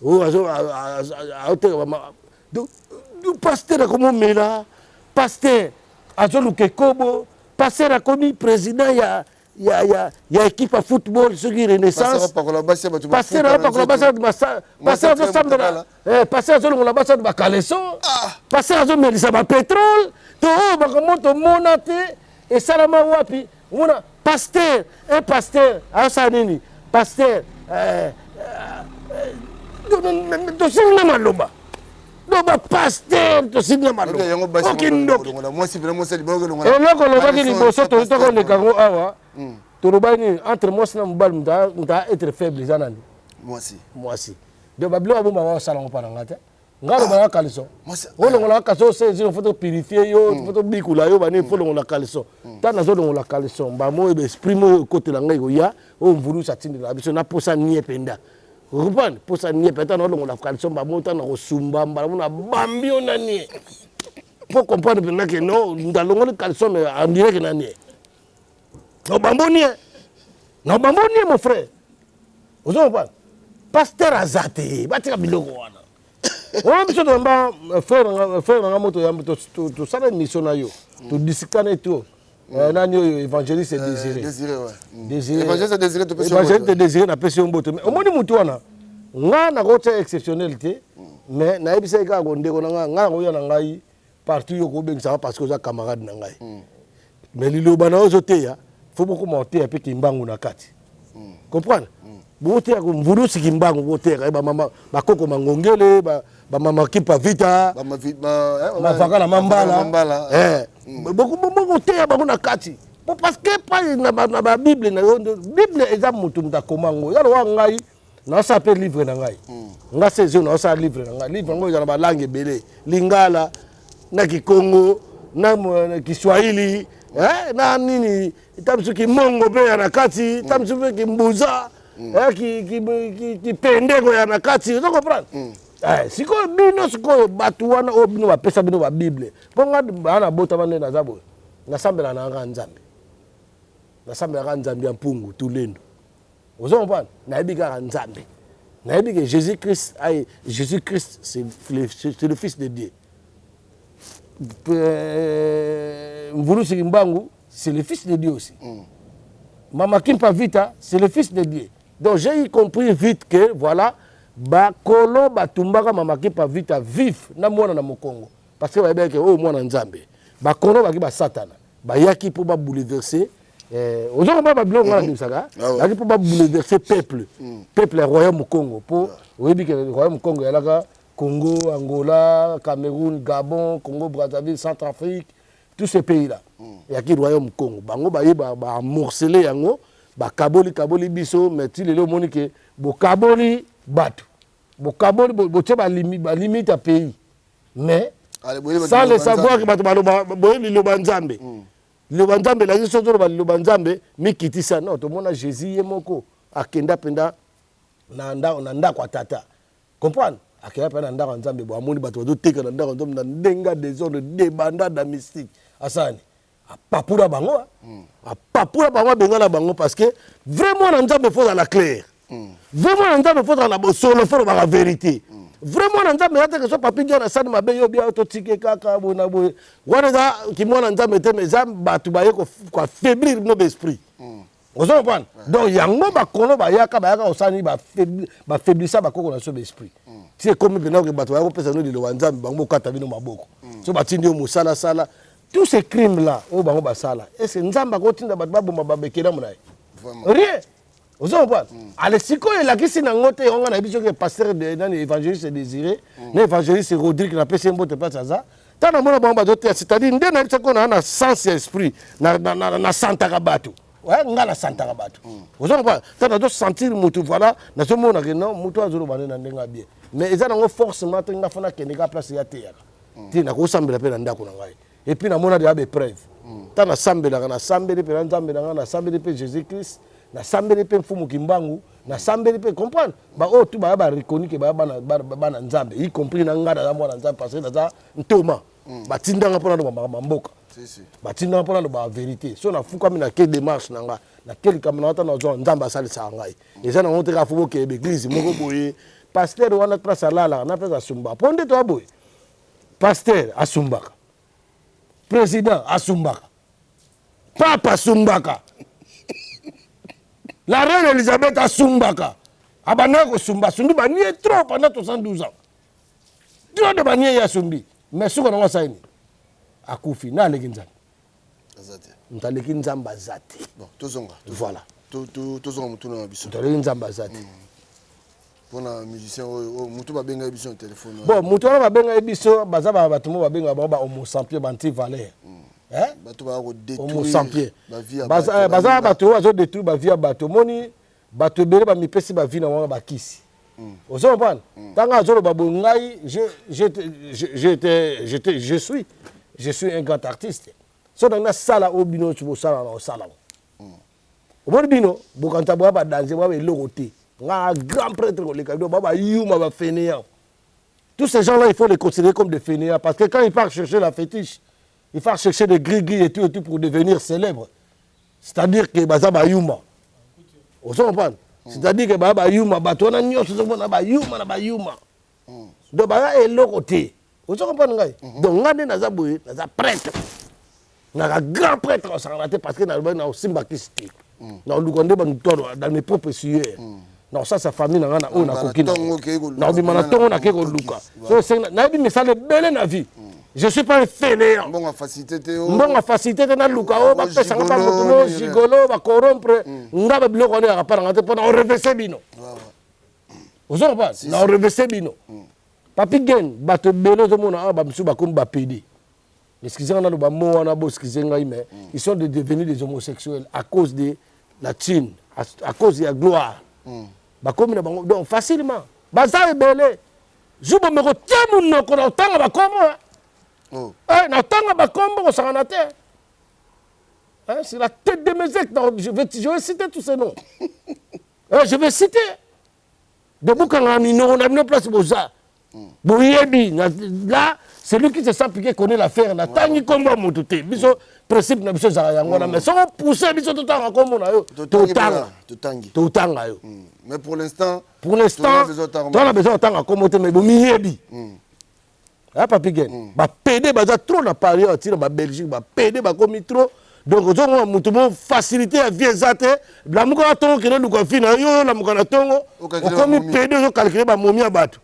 O azo aoteka ba du pasteur comme mela. Pasteur azoluke kobo. Pasteur a commis président ya équipe à football ce qui renaissance passer là pas passer ça semble passer sur la base de bakaleso passer sur melisa ba pétrole to bakamoto monate et salama wapi una pasteur un pasteur asa nini pasteur to singa maloba loba pasteur to singa maloba okindo moi si vraiment c'est liboko eloko lobaki liboso to to ko kango awa Torobani entre moi et Mbal m'ta être faible zanani. Moi aussi. De bablo abo ma salon pa ngata. Ngalo ba kaliso. Wolo ngola kaso se zino photo purifier yo, photo bikula yo bani folo ngola kaliso. Ta na zo ngola kaliso, ba mo e exprime côté la ngai go ya, o mvulu sa tindi la biso na posa nie penda. Rupane, posa nie penda no ngola kaliso ba mo ta na ko sumba ba mo na bambio na nie. Pour comprendre bien que non, ndalo ngola kaliso mais en direct na nie. Non bamboni, mon frère. Vous avez pas pasteur azate, batika biloko wana. On biso to mba frère na moto ya to sala mission na yo. To disikane to. Nani yo évangéliste désiré. Désiré ouais. Désiré. Évangéliste désiré to pesa. Évangéliste désiré na pesa mboto. Omoni mutu wana. Nga na ko exceptionnalité, mais na ebisa ka ko ndeko na nga ko ya na ngai partout yo ko bengisa parce que za camarade na ngai. Mais liloba na ozote ya faut beaucoup monter un peu kimbangu na kati. Comprendre? Bote ko mvulu sikimbangu bote ka ba mama bakoko mangongele ba mama kipa vita ba mafaka na mambala beaucoup te ya bango na kati. Parce que pas na ba Bible na Bible eza mutu mtakomango. Yalo wa ngai na sa pe livre na ngai. Nga saison na sa livre na ngai. Livre ngo na ba langue belé. Lingala na Kikongo na Kiswahili na nini tamsu ki mongo be ya nakati tamsu be ki mbuza ki pendego ya nakati tu comprendre siko bino siko batu wana o bino ba pesa bino ba Bible ponga bana bota bana na zabo na sambela na nzambe na sambela na nzambe ya mpungu tulendo ozo comprendre na ebika nzambe na ebika Jésus-Christ c'est le fils de Dieu. Mvulu Sikimbangu, c'est le fils de Dieu aussi. Mama Kimpa Vita, c'est le fils de Dieu. Donc j'ai compris vite que, voilà, Bakolo Batumbaka Mama Kimpa Vita vif na mwana na Mokongo. Parce que bah que oh mwana nzambe. Bakolo baki ba satana. Ba yaki pour ba bouleverser aujourd'hui ba blonga na bisaka. Yaki pour ba bouleverser peuple. Peuple royaume Congo pour oui que le royaume Congo yalaka Congo, Angola, Cameroun, Gabon, Congo, Brazzaville, Centrafrique, tous ces pays-là. Il y a qui royaume Congo. Bango ba morceler yango, ba kaboli biso, mais tu le monique, bo kaboli batu. Bo kaboli bo tche ba limite à pays. Mais sans le savoir que batu bo li lobanzambe. Lobanzambe la biso to ba lobanzambe mi kitisa non to mona Jésus yemoko akenda penda na nda kwa tata. Comprendre? Akela pa na ndako nzambe bo amoni bato bazo teka na ndako nzambe na ndenga des ordres de bandada mystique asani apapura bango benga na bango parce que vraiment na nzambe faut dans la clair vraiment na nzambe faut dans la solo faut la vérité vraiment na nzambe yata que so papi ngana sani mabe yo bia to tike kaka bona boy wana za kimona nzambe te mais za bato ba yeko kwa faiblir nos esprits. Vous comprenez? Donc yango ba kono ba yaka osani ba faiblissa ba koko na so esprit. C'est comme maintenant que bato ba pesa no de wanzambe bango kata bino maboko. So batindi yo musala sala tous ces crimes là o bango ba sala. Et c'est nzamba ko tinda bato ba bomba ba bekela munai. Rien. Vous comprenez? Ale siko la kisi na ngote onga na biso que pasteur de nani évangéliste désiré, na évangéliste Rodrigue na pesa mbote pas ça. tana mona bango bazoteya c'est-à-dire nde na biso kona na sens ya esprit na santaka bato nga na santaka bato ozomba tana do sentir mutu voilà nazomona ke non mutu azoloba nde na ndenge ya bien mais eza nango forcément te nga fona kende ka place ya teyaka ti nakosambela mpe na ndako na ngai et puis namona deya bepreuve ta nasambelaka nasambeli mpe na nzambe na ngai nasambeli mpe jésus christ nasambeli mpe mfumu kimbangu nasambeli mpe comprendre baoyo tu baya bareconi ke baya bana nzambe y compris na ngai naza mwana nzambe parce que naza ntoma batindanga mpona ndo bamaka mamboka batindanga mpona ndo bavérité so nafukami na ke démarche na ngai nake likambo na ata nazwa nzambe asalisaka ngai eza nango te kaka fo bokeye église moko boye paster wana place alalaka na place asumbaka mpo nde toya boye paster asumbaka président asumbaka papa asumbaka la reine Elisabeth asumbaka abandaka kosumba asumbi banie trop pendant 72 ans trop de banie ye asumbi mais suka nango asaini akufi na aleki nzambe moto aleki nzambe aza te voilà tozonga motuna na biso moto aleki nzambe aza te mpona musicien oyo motu babengai biso na telefone bon moto wana babengai biso baza bato mo babenga bango bahomosampien banti-valeur bato baya kohomosampien baza bato oyo bazodétruire bavie ya bato omoni bato ebele bamipesi bavie na wana bakisi ozo comprendre ntango azoloba boye ngai je suis un grand artiste so nangi nasala oyo bino nyonso bosala na osalama omoni bino bokanta boya badanse boya baeloko te nga grand prêtre koleka bino boya bayuma bafainéant tous ces gens là il faut les considérer comme des fainéants parce que quand ils partent chercher la fétiche il faut chercher des gris-gris et tout pour devenir célèbre c'est-à-dire que baza bayuma ozo comprendre c'est-à-dire que baya bayuma bato wana nyonso ozomona bayuma na bayuma donc baya eloko te ozo comprendre ngai donc nga nde naza boye naza prêtre naka grand prêtre osangana te parce que na osimbakisi te na oluka nde banutolo dans mes propres sueurs na osasa famille na nga na oyo nakoki na obima na ntongo nake koluka so nayebi misala ebele na vie je suis pas un fainéant mbongo facilité te naluka oyo bapesanga mpa moto mo gigolo bacorompre nga babiloko wana yaka mpananga te mpona orevese bino ozo pa na orevese bino papi gen bato ebele ozomona awa bamisu bakomi bapede excusez nano bamo wana bo excusez ngai mais ils sont devenus des homosexuels à cause de la thune à cause de la gloire bakomi na bango donc facilement baza ebele ju bomeko tia monoko na otanga bakombo na otanga bakombo kosangana te c'est la tête de mes actes je vais citer tous ces noms je vais citer de bokanga minoko na bino place boza boyebi là celui qui se sent piqué connaît l'affaire na tangi kombo moto te biso principe na biso ezala yango wana mais soko pousse biso totanga kombo na yo totanga yo mais pour l'instant tona besoin otanga kombo te mais bomiyebi papi gen bapede baza trop na paris atina babelgique bapede bakomi trop donc ozomona moto mo facilité ya vie eza te lamuka na ntongo kende luka fi na yo lamuka na ntongo okomi pede ozokalkule bamomi ya bato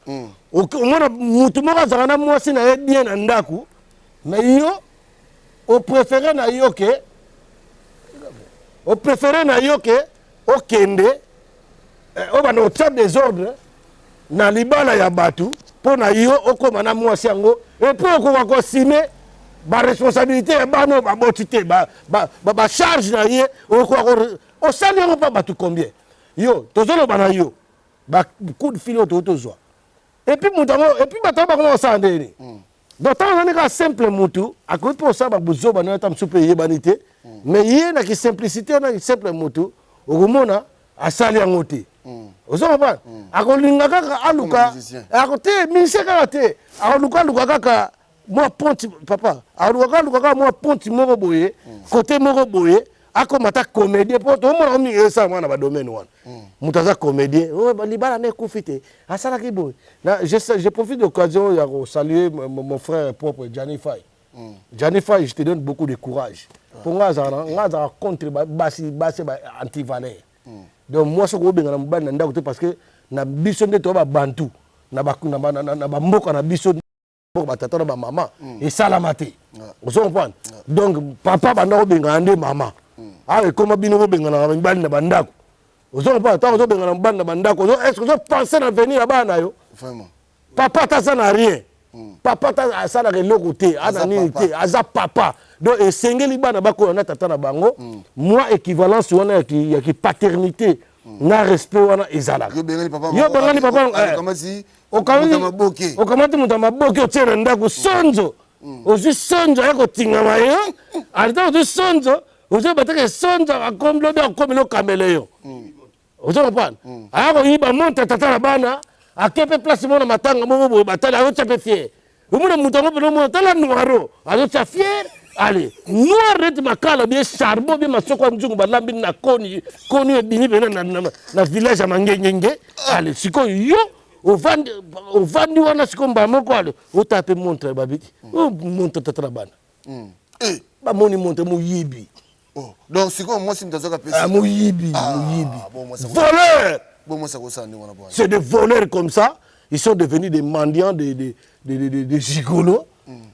omona motu moko azalaka na mwasi na ye bien na ndako mais yo opréféré na yo ke okende obanda otia désordre na libala ya bato mpo na yo okóma na mwasi yango epuis okoka kosime baresponsabilité ya bana oyo baboti te bacharge na ye osali yango mpa bato combien yo tozoloba na yo bacoup de fil oyo toyo tozwa epuis bato bakoma kosala ndeni donc ntango ozali kaka simple motu akoki mpe osala babozoba na yo ata mosusu mpe eyebani te mais ye na kisimplicité na kisimple motu okomona asali yango te ozokopa akolinga kaka aluka te ministère kaka te akoluka kaka mwa ponti papa aluka kaka mwa ponti moko boye kote moko boye akoma ta comédien mpo tomona omingi esala mwana badomaine wana moto aza comédien libala na ekufi te asalaki boye je profite de l'occasion ya kosaluer mon frère propre Gianni Faye Gianni Faye je te donne beaucoup de courage mpo nga azala contre basi anti-valeur donc moi soko obenga na mobali na ndako te parce que na biso nde toya babantu na bamboka na biso mboka batata na bamama esalama te ozo comprendre donc papa banda kobenga nde mama awa ekoma bino bobengana na mibali na bandako ozo comprendre ntango ozobengana na mobali na bandako est ce que ozopense na avenir ya bana na yo papa taza na rien papa asalaka eloko te ana nini te aza papa donc esengeli bana bakola na tata na bango moi équivalence wana ya ki paternité na respect wana ezalaka yo bengani papa okamati moto maboki otie na ndako sonzo ozwi sonzo ya kotingama yo alita ozwi sonzo ozwi bateke sonzo akomlobi akomeli okamele yo ozo comprendre aya koyiba monte tata na bana akepe place mona matanga moko boye batali azotia mpe fier omona moto yango pene omona tala noiro azotia fier ale noir neti makala bie charbon bie masoko ya nzungu balambi na koni ebimi pene na village ya mangengenge ale sikoyo yo ovandi wana sikoyo mbala moko ale otala mpe montre babiki montre tata na bana bamoni montre moyibi donc sikoyo mwasi moto azoka pesi moyibi voleur c'est des voleurs comme ça ils sont devenus des mendiants des gigolos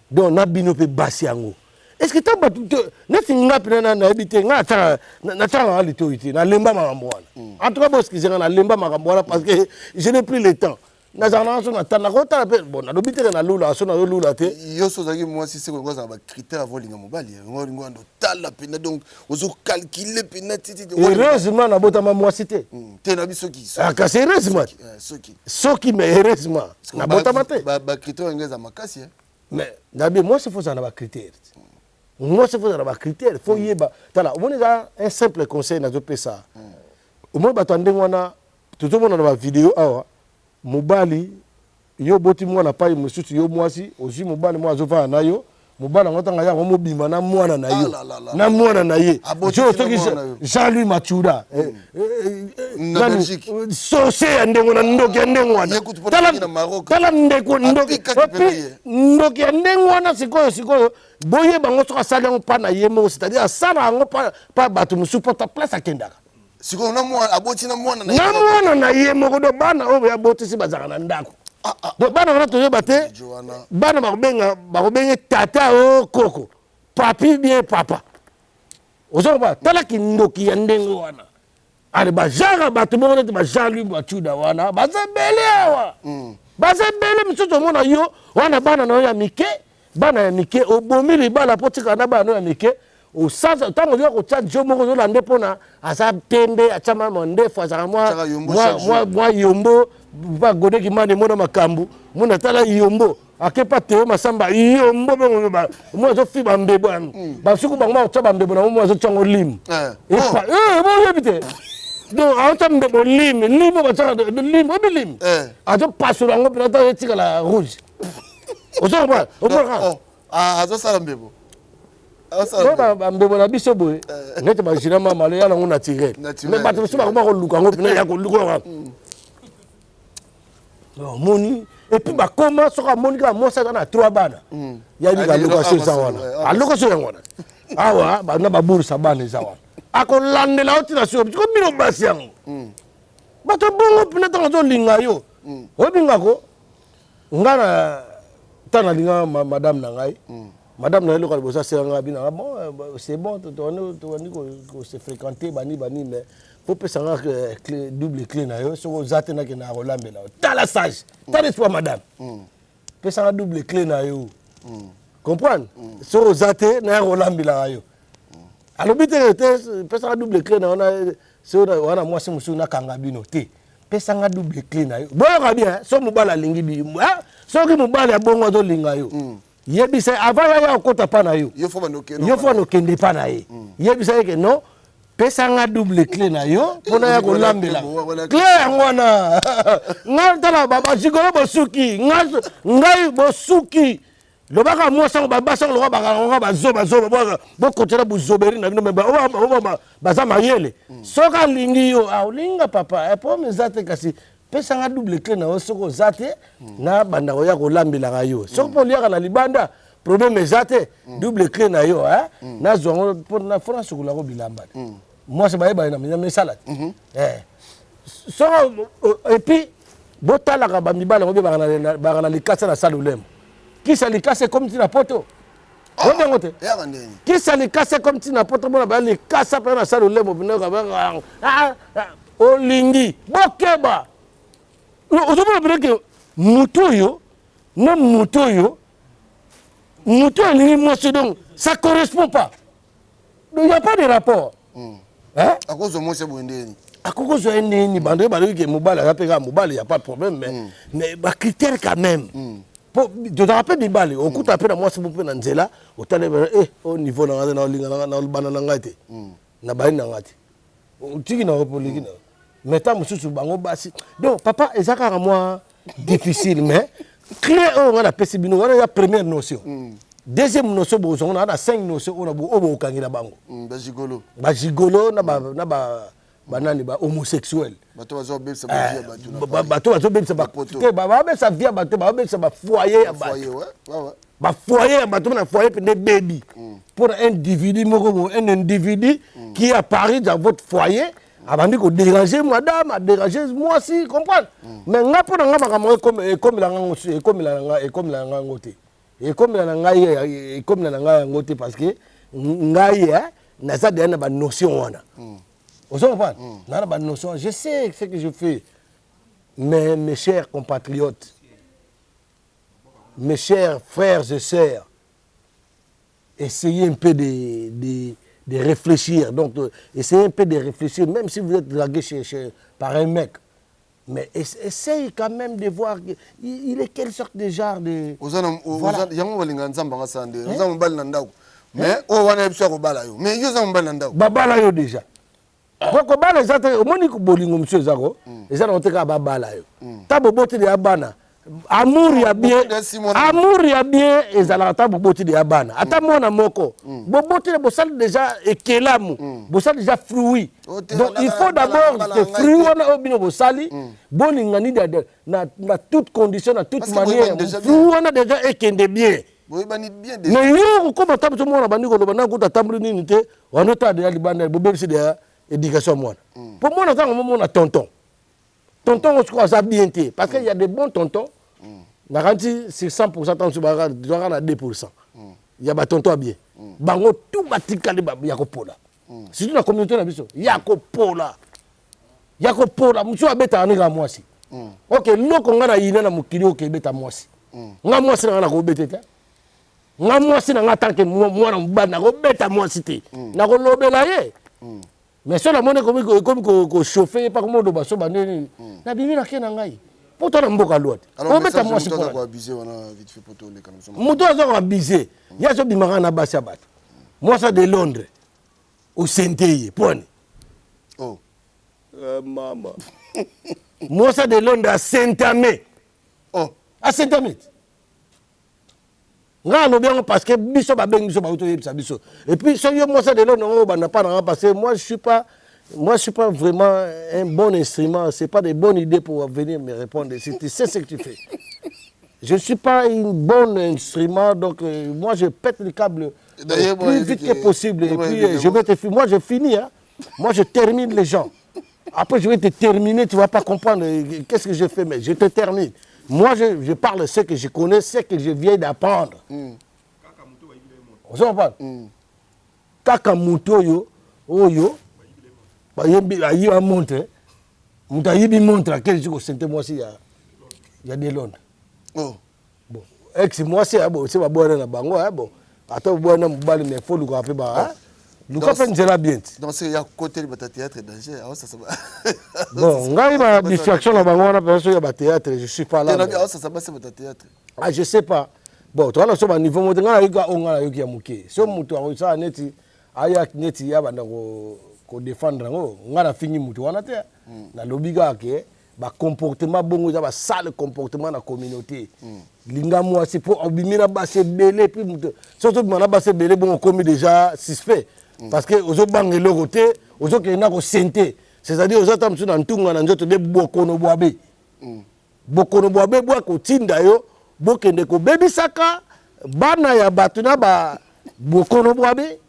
donc na bino pe basi yango est-ce que tamba neti nga pena na habité nga na lito ité na lemba makambo wana en tout cas bo skizenga na lemba makambo wana parce que je n'ai plus le temps na zana so na tana ko tala pe bon na lobité na lula so na lula te yo so zaki moi si c'est quoi ça ba critère avant linga mobali ngo ndo tala pena donc ozo calculer pena titi heureusement na botama moi cité te na biso ki ah ka c'est heureusement soki mais heureusement na botama te ba critère ngeza makasi mais nabi moi c'est faut ça na ba critère moi c'est faut ça na ba critère faut yeba tala on a un simple conseil na zo pesa au moins batande wana tout le monde na ba vidéo awa mobali yo boti mwana pai mususu yo mwasi ozi mobali mwa azova na yo mobali ngotanga ya mobimba na mwana na yo na mwana na ye jo toki Jean-Louis Machura na Belgique sose ya ndengo na ndoki ya ndengo wana tala ndeko ndoki ya ndengo wana sikoyo boye bango soka sala ngo pa na yemo c'est-à-dire asala ngo pa bato mususu pota place akendaka sikoyo na mwana aboti na mwana na ye moko do bana oyo ya botisi bazaka na ndako do bana wana toyeba te bana bakobenga tata o koko papi bien papa ozoba tala kindoki ya ndenge wana ale bajara bato moko neti Jean-Louis Machura wana bazebele awa bazebele misusu omona yo wana bana na yo ya mike bana ya mike obomi libala po tika na bana ya mike osanza tango yo kotia jo moko zo lande pona asa tembe achama mondefu azaka mwa yombo ba gode ki mane mona makambu mona tala yombo akepa teo masamba yombo ba mo zo fi bambe bwana ba suku bangma otsa bambe bona mo zo tsango lim bo yebite donc autant de lim ba tsaka lim obilim azo pasura ngo pena ta etika la rouge ozo ba azo sala mbebo mbebo na biso boye neti bajina mamalo ya nango naturel mais bato mosusu bakoma koluka yango mpena ya koluka moni epuis bakoma soki amoni kaka mwasi aza na 3 bana yayebi alokation eza wana alokation yango wana awa na baburisa bana eza wana akolandela otina siko siko bino basi yango bato bongo mpena ntango azolinga yo obingako nga na ntango nalinga madame na ngai madame na local bossa seranga bina bon c'est bon on se fréquenter bani mais faut pas savoir que clé double clé na yo so zate na ke na rolambela tala sage tala toi madame pesa double clé na yo comprendre so zate na rolambela yo alors bité pesa double clé na ona so wana moi c'est musu na kanga bino te pesa double clé na yo boyoka bien so mobala lingi bi so ki mobala ya bongo zo linga yo yebisa avant ya okota pa na yo yo fo no kende pa na ye yebisa ke non pesa double clé na yo pona ya kolambela clé ngwana nga tala baba jigolo bosuki ngai bosuki lobaka mwasa babasa lo baka bazoba bo kotela buzoberi na bino baza mayele soka lingi yo aulinga papa e po mezate kasi pesa double clé na soko zate na banda ya kolambela yo soko poliaka na libanda problème ezate double clé na yo na zongo na fona sokula ko bilamba moi c'est baye na mais salade so et puis botala ka bamibala ngobe baka na likasa na salolem kisa likasa comme tina poto obengo te kisa likasa comme tina poto bona ba likasa pa na salolem obina ka olingi bokeba ozomona bien que mutu oyo même moto yo moi c'est donc ça correspond pas. Donc il y a pas de rapport. Hein? À cause de moi c'est bonne. À cause de ni bandé que mobile il y a pas de problème mais bah critère quand même. Je te rappelle Mibale, au coup d'après moi c'est pour prendre Nzela, au niveau na banana ngate. Na baina ngate. Tu qui na republique na. Mais tant mususu bango basi. Donc papa ezaka moi difficile mais clé on a pesi bino on a la première notion. Deuxième notion on a 5 notions on a bo kangila bango. Ba gigolo na ba banani ba homosexuel. Bato bazo bebisa ba via bato ba bebisa ba foyer ya bato. Ba foyer ya bato na foyer pe baby. Pour un individu qui est à Paris dans votre foyer, avant de déranger madame, à déranger moi aussi, comprendre. Mais nga pour nga ba comme la ngote parce que ngai na ça de na notion wana. Vous comprenez? Je sais ce que je fais. Mais mes chers compatriotes, mes chers frères et sœurs, essayez un peu de réfléchir. Donc, essayez un peu de réfléchir, même si vous êtes dragué par un mec. Mais essayez quand même de voir, il est quelle sorte de genre de... Voilà. Mais il y a déjà. Donc, bala ezate omoni ko bolingo monsieur ezako ezana oteka babala yo ta boboti de abana amour ya bien ezala ta boboti de abana ata mona moko boboti de bosal déjà ekelamu bosal déjà fruit donc il faut d'abord que fruit wana obino bosali bolingani na toute condition na toute manière fruit wana déjà ekende bien. Mais yo comme tabu to mona bandiko lo bana ko tatambu nini te wana ta de libanda bobebisi de éducation moi. Pour moi, on a tonton. Tonton, je crois ça bien parce qu'il y a des bons tontons. On a garanti c'est 100%, tu vas avoir 2%. Il y a des tontons bien. Bango tout bâti calé, il y a Pola. Si tu la communauté, il y a Pola. Il y a Pola. Monsieur a bêta à moi aussi. Ok, nous, on a une na mukili qui bêta moi aussi. Moi, c'est un go bêta. Moi, c'est un tant que moi, on bat na go bêta moi aussi. Na go lobela ye. Mais si on a comme chauffer, pas comme on doit se bander, na bimi na kena ngai. Pourtant on mboka l'autre. On met à moi si pour abuser, on a vite fait pour les canaux. Moto a abusé. Il y a ce bimara na basi abat. Moi ça de Londres. Au Saint-Étienne, point. Oh. Maman. Moi ça de Londres à Saint-Amé. Oh. À Saint-Amé. Bien parce que biso ba bengi biso ba auto yebisa biso. Et puis so yo moi ça de Londres on n'a pas parce que moi je suis pas vraiment un bon instrument, c'est pas des bonnes idées pour venir me répondre. C'est ce que tu fais. Je ne suis pas un bon instrument donc moi je pète le câble le plus vite que possible et puis je vais te finir. Moi je finis hein. Moi je termine les gens. Après je vais te terminer, tu vas pas comprendre qu'est-ce que je fais mais je te termine. Moi, je parle ce que je connais, ce que je viens d'apprendre. On s'en parle. Kakamuto yo, oyo, il y a montre. Il montre à quel jour c'est moi aussi il y a des Londres. Oh. Bon, moi c'est ma bonne na bango bon. Attends bonne mbali mais faut le rappeler ba. Nous capons déjà bien. Donc c'est à côté de votre théâtre danger, ça va. Bon, ngai ma distraction na bango na personne ya ba théâtre, je suis pas là. Ça va c'est votre théâtre. Ah je sais pas. Bon, toi là sur un niveau moderne là yuka onga yuki ya muke. So mutu a ça neti aya neti ya banda ko défendre ngo, ngana fini mutu wana te. Na lobiga ke ba comportement bongo za ba sale comportement na communauté. Linga moi c'est pour obimira ba se belé puis mutu. Surtout mana ba se belé bon commis déjà suspect. Parce que aux autres banques de l'autre côté, aux autres qui ont senté, c'est-à-dire aux autres qui ont tout de bokono boabe. Bokono boabe boa ko tinda yo, bokende ko baby saka, bana ya batuna ba bokono boabe.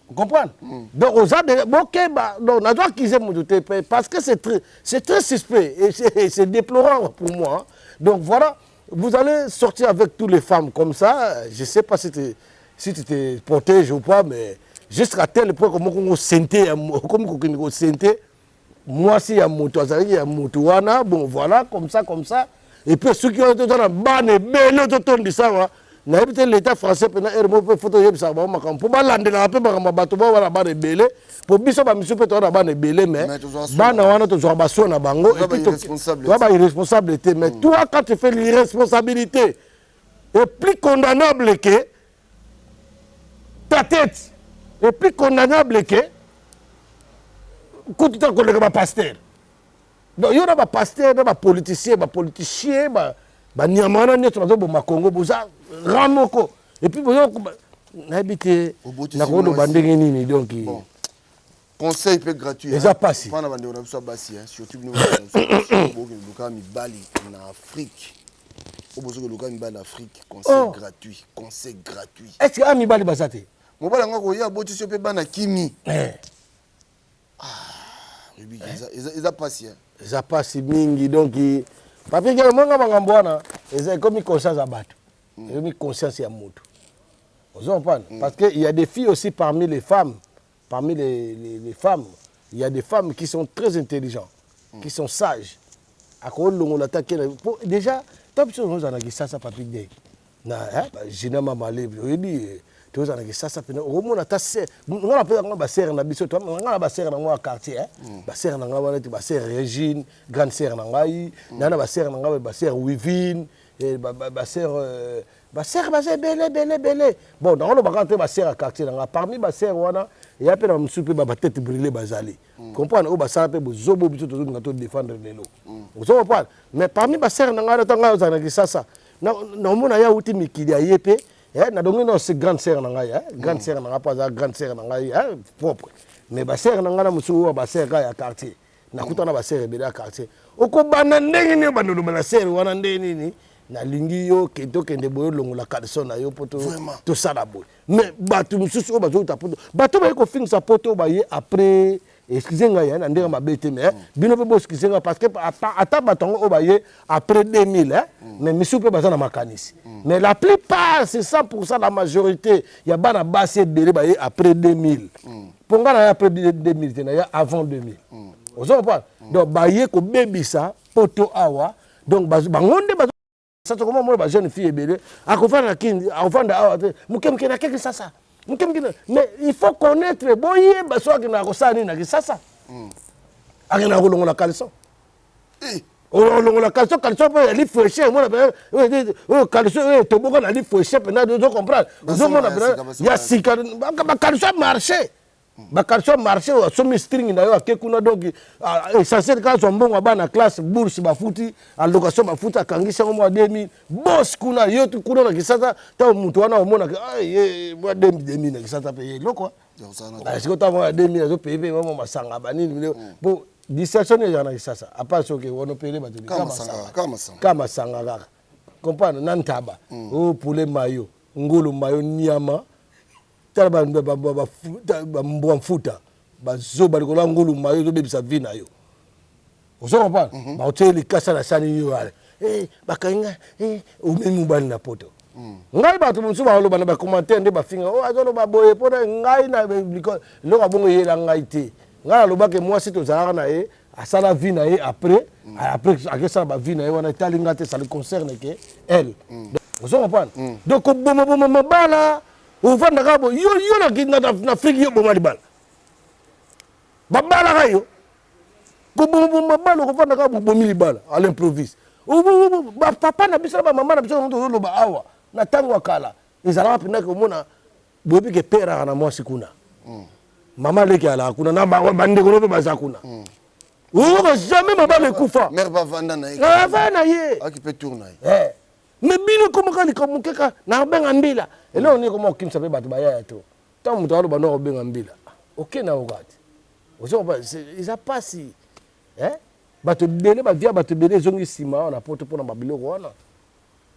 Vous comprenez? Donc aux autres bokeba, donc on doit qu'ils aient parce que c'est très suspect et c'est déplorant pour moi. Donc voilà, vous allez sortir avec toutes les femmes comme ça, je sais pas si tu te protèges ou pas, mais jusqu'à tel point comme on sentait, comme on sentait, moi si il y a moto, bon voilà, comme ça, et puis ceux qui ont été dans la banne et belé autour de ça nayebi te l'état français pena ermo pe photo yebisa ba makambo po balandela pe ba bato ba wana ba rebele po biso ba misu pe to na ba rebele mais bana wana to zo ba so na bango et puis toi ba irresponsabilité mais toi quand tu fais l'irresponsabilité est plus condamnable que ta tête est plus condamnable que quand tu as collègue ba pasteur donc yo na ba pasteur na ba politicien ba nyamana nyoto bazo bo makongo boza ramoko et puis bozo na habité na kondo bandenge nini donc conseil peut gratuit déjà passé pas na bandeko na biso basi surtout nous boka mi bali en Afrique obozo ko loka mi bali Afrique conseil gratuit est-ce que ami bali basate mo bala ngako ya boti so pe bana kimi ils a passé ça passe mingi donc papier que monga bangambo wana eza comme conscience à bato comme conscience ya moto vous comprenez parce que il y a des filles aussi parmi les femmes les femmes il y a des femmes qui sont très intelligentes qui sont sages à quoi l'on attaque déjà top chose nous en a qui ça papier de na jina mama lebi oyebi tous en a qui ça pena au monde ta sœur on appelle nga ba sœur na biso to nga ba sœur na moi quartier ba sœur na nga wana ti ba sœur Régine grande sœur na ngai na ba sœur na nga ba sœur Wivine et ba sœur belé bon dans le bakanté ba sœur quartier na nga parmi ba sœur wana il y a pe na msupe ba tête brûlée bazali comprendre o ba sala pe bozobo biso to ngato défendre lelo vous comprenez mais parmi ba sœur na nga tanga za na ki ça na mona ya uti mikili ayepe na dongi no c'est grande sœur na ngai grande sœur na nga pas grande sœur na ngai propre mais ba sœur na nga na musu ba sœur ya quartier na kutana ba sœur bela quartier oko bana ndenge ni ba ndo ba sœur wana ndeni ni na lingi yo keto kende boyo longola kalson na yo poto to sala boy mais batu musu ba zo ta poto batu ba ko finir sa poto ba ye après excusez-moi na ndenge mabete mais bino pe bo excusez-moi parce que ata batongo o ba ye après 2000 mais misu pe bazana makanisi mais la plupart c'est 100% la majorité ya bana basse belé ba ye après 2000 ponga na après 2000 na ya avant 2000 vous comprenez donc ba ye ko bebisa poto awa donc bangonde ba ça comment moi ba jeune fille belé akofanda kindi akofanda awa mukemke na quelque ça mais il faut connaître boye baso akina ko sani na kisasa akina ko longola kalson o longola kalson pe li fouché moi na kalson to boko na li fouché pe na do comprendre zo mona ya sika ba kalson marché ba kalson marché o so string na yo akekuna donc essentiel ka zo mbongo ba na classe bourse ba futi allocation ba futa kangisa mo 2000 boss kuna yo tu kuna na kisasa ta mutu wana omona ay moi 2000 na kisasa pe loko est-ce que ta mo 2000 zo pe mo masanga ba nini bon distraction ya na kisasa apa so ke wono pele ba tu kama sanga kaka comprendre nantaba o poulet mayo ngulu mayo nyama tala ba mbwa mfuta bazo balikola ngulu mayo zo bebisa vina yo ozo pa ba hoteli kasa na sani yo ale bakainga o memu bali na poto ngai ba tu msuba lo bana ba commentaire nde ba finga o azolo ba boye pona ngai na lo ka bongo yela ngai te ngala lo ba ke moi si to zara na asala vina après akesa ba vina wana talinga te ça le concerne que elle ozo pa donc bomo bala uvanda kabo yo na Afrique yo bomali bala babala kayo ko bombo bala ko vanda kabo bomili bala à l'improviste ba papa na biso ba mama na biso ndo lo ba awa na tango kala ezala pina ko mona bobi ke pera na mwasi kuna mama leki ala kuna na ba bande ko no ba za kuna o jamais mabale kufa mère ba vanda na ye aki peut tourner mais bino comme kali comme keka na benga mbila elo ni comme kimsa pe batu baya to tant muto alo bano benga mbila OK na okati ozo ba ils a pas si batu belé ba via batu belé zongi sima na poto pona babiloko wana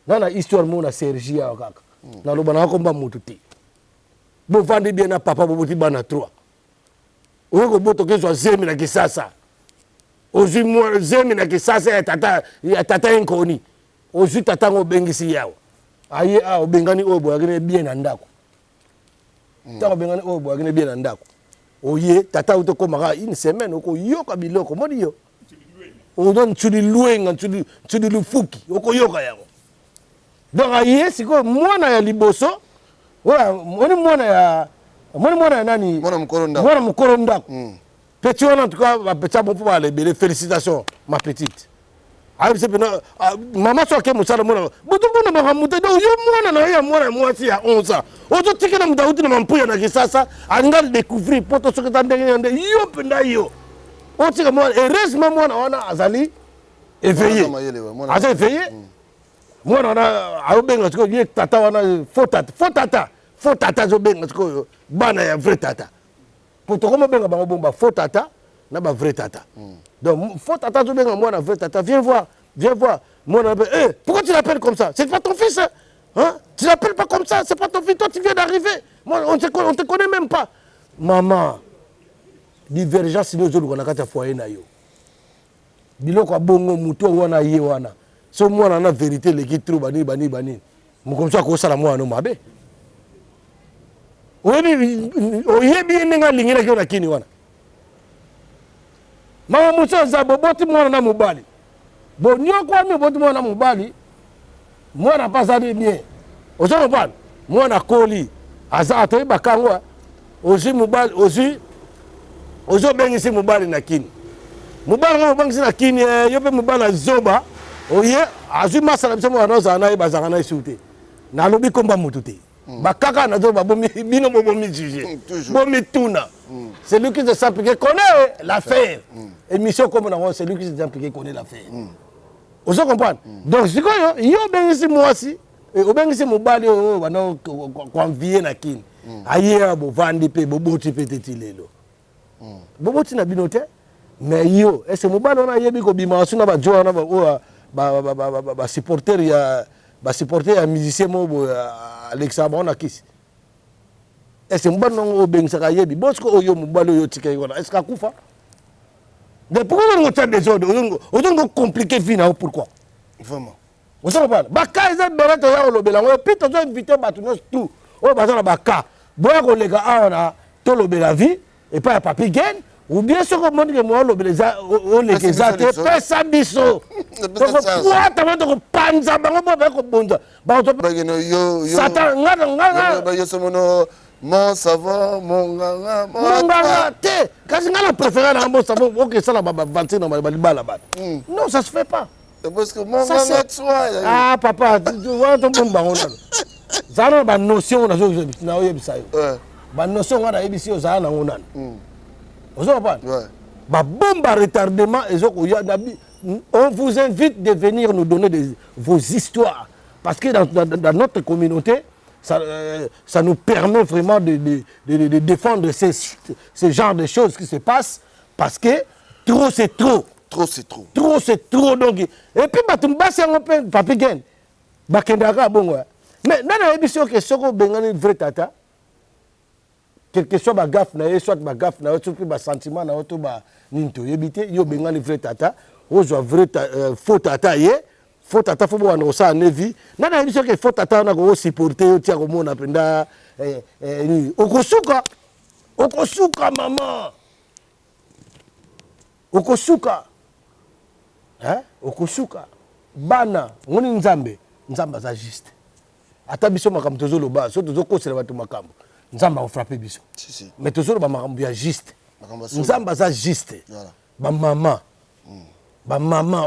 na histoire mo na Sergi ya kaka na loba na ko mba mutu te bo vandi bien na papa bo buti bana 3 oyo boto ke zo zemi na kisasa ozi mo zemi na kisasa ya tata enkoni ozi tata ngo bengisi yawo aye obengani obo akene bien na ndako tango bengani obo akene bien na ndako oye tata uto komaka une semaine oko yoka biloko modi yo oza ntuli luenga ntuli lufuki okoyoka yango donc aye sikoyo mwana ya liboso moni mwana ya nani mwana mokolo ndako petit wana en tout cas bapeti abo mpo balebele félicitation ma petite ayebisi pena mama so ake mosala mwana butu mpona makambo te donc yo mwana na yo ya mwana ya mwasi ya 11 ans ozotikela moto auti na mampuya na kisasa alinga découvrir mpo to soki eza ndenge ya nde yo mpenza yo otika mwana heureusement mwana wana azali éveillé aza éveillé mwana wana azobenga sikoyo ye tata wana faux tata azobenga sikoyo bana ya vrai tata po tokoma benga bango bongo ba faux tata na ba vrai tata donc faux tata azobenga mwana vrai tata viens voir mwana pourquoi tu l'appelles comme ça, c'est pas ton fils hein? Tu l'appelles pas comme ça, c'est pas ton fils, toi tu viens d'arriver, moi on te connaît même pas. Maman divergence nous ozoluka na kati ya foyer na yo biloko bongo muto wana ye wana so mwana na vérité leki trop bani mukomso akosala mwana mabe oyebi ndenge alingilaki yo na kini wana mama muso za boboti mwana na mobali bonyoko ami boboti mwana na mobali mwana pasali bien ozo bana mwana koli aza atoyeba kango ozi mobali ozo bengisi mobali na kini mobali ngo bangisi na kini yo pe mobali azoba oye azwi masala biso mwana ozala na ye bazanga na esute nalobi komba mutu te bakaka na zoba bino bomi juge bomi tuna celui qui se s'applique connaît l'affaire émission comme on a celui qui se s'applique connaît l'affaire ozo comprendre donc sikoyo yo bengisi mwasi obengisi mobali oyo bana konvie na kini aye bovandi pe boboti pe teti lelo boboti na bino te mais yo est-ce mobali wana yebi ko bima wasu na bajo wana ba supporter ya musicien mo Alexa bona kisi est-ce mobali non obengisa yebi bosko oyo mobali oyo tike yona est-ce akufa de pourquoi on tient des ordres on compliquer vie na pourquoi vraiment on s'en parle baka eza bela to ya lobela ngo puis to inviter batu nyos tout o bazana baka boya ko lega aona to lobela vie et pas papi gain ou bien ce que monde que moi lobela o lega zate pesa biso to ko kwata mo to ko panza bango ba ko bonza ba to bageno yo satan ngana ba yo somono mon savon mon nganga te kasi ngana préférer na mon savon OK ça la ba vantir na ba libala ba non ça se fait pas. Parce que mon nganga toi ah papa tu vois ton bon bango na zana ba notion na zo na oyebisa yo ba notion wana yebisi yo zana ngona ozo pas ba bomba retardement ezoko ya on vous invite de venir nous donner vos histoires parce que dans notre communauté ça nous permet vraiment de défendre ce genre de choses qui se passent parce que trop c'est trop. Trop c'est trop donc et puis batumba c'est un peu papi gain bakendaka bongo mais nana émission que soko bengani vrai tata quelque chose ba gaffe na soit ba gaffe na soit ba sentiment na to ba ninto yebité yo bengani vrai tata ozo vrai faux tata ye faux tata fo bwana osa nevi nana émission que faux tata na ko supporter yo tia ko mona penda ni okosuka maman okosuka okosuka bana ngoni nzambe za juste ata biso makambo tozoloba so tozokosela bato makambo nzambe akofrappe biso mais tozoloba makambo ya juste nzambe za juste bamama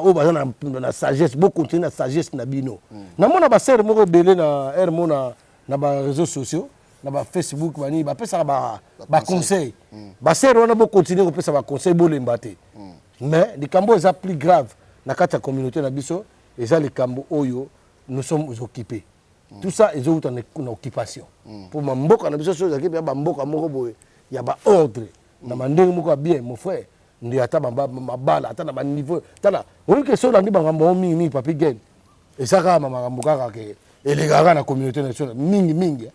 oyo baza na sagesse bokontinue na sagesse na bino namona basere moko ebele na ere mo na baréseaux sociaux na bafacebook bani bapesaka baconseil basere wana bokontinue kopesa baconseil bolemba te mais likambo eza plus grave na kati ya communauté na biso eza likambo oyo nous sommes occupés tout ça ezouta na occupation pour mboka na biso so ezaki ya mboka moko boye ya ba ordre na mandenge moko bien mon frère ndi ata mabala ata na ba niveau tala oyo ke so landi bangambo mingi papi gain ezaka makambo kaka ke elegaka na communauté nationale mingi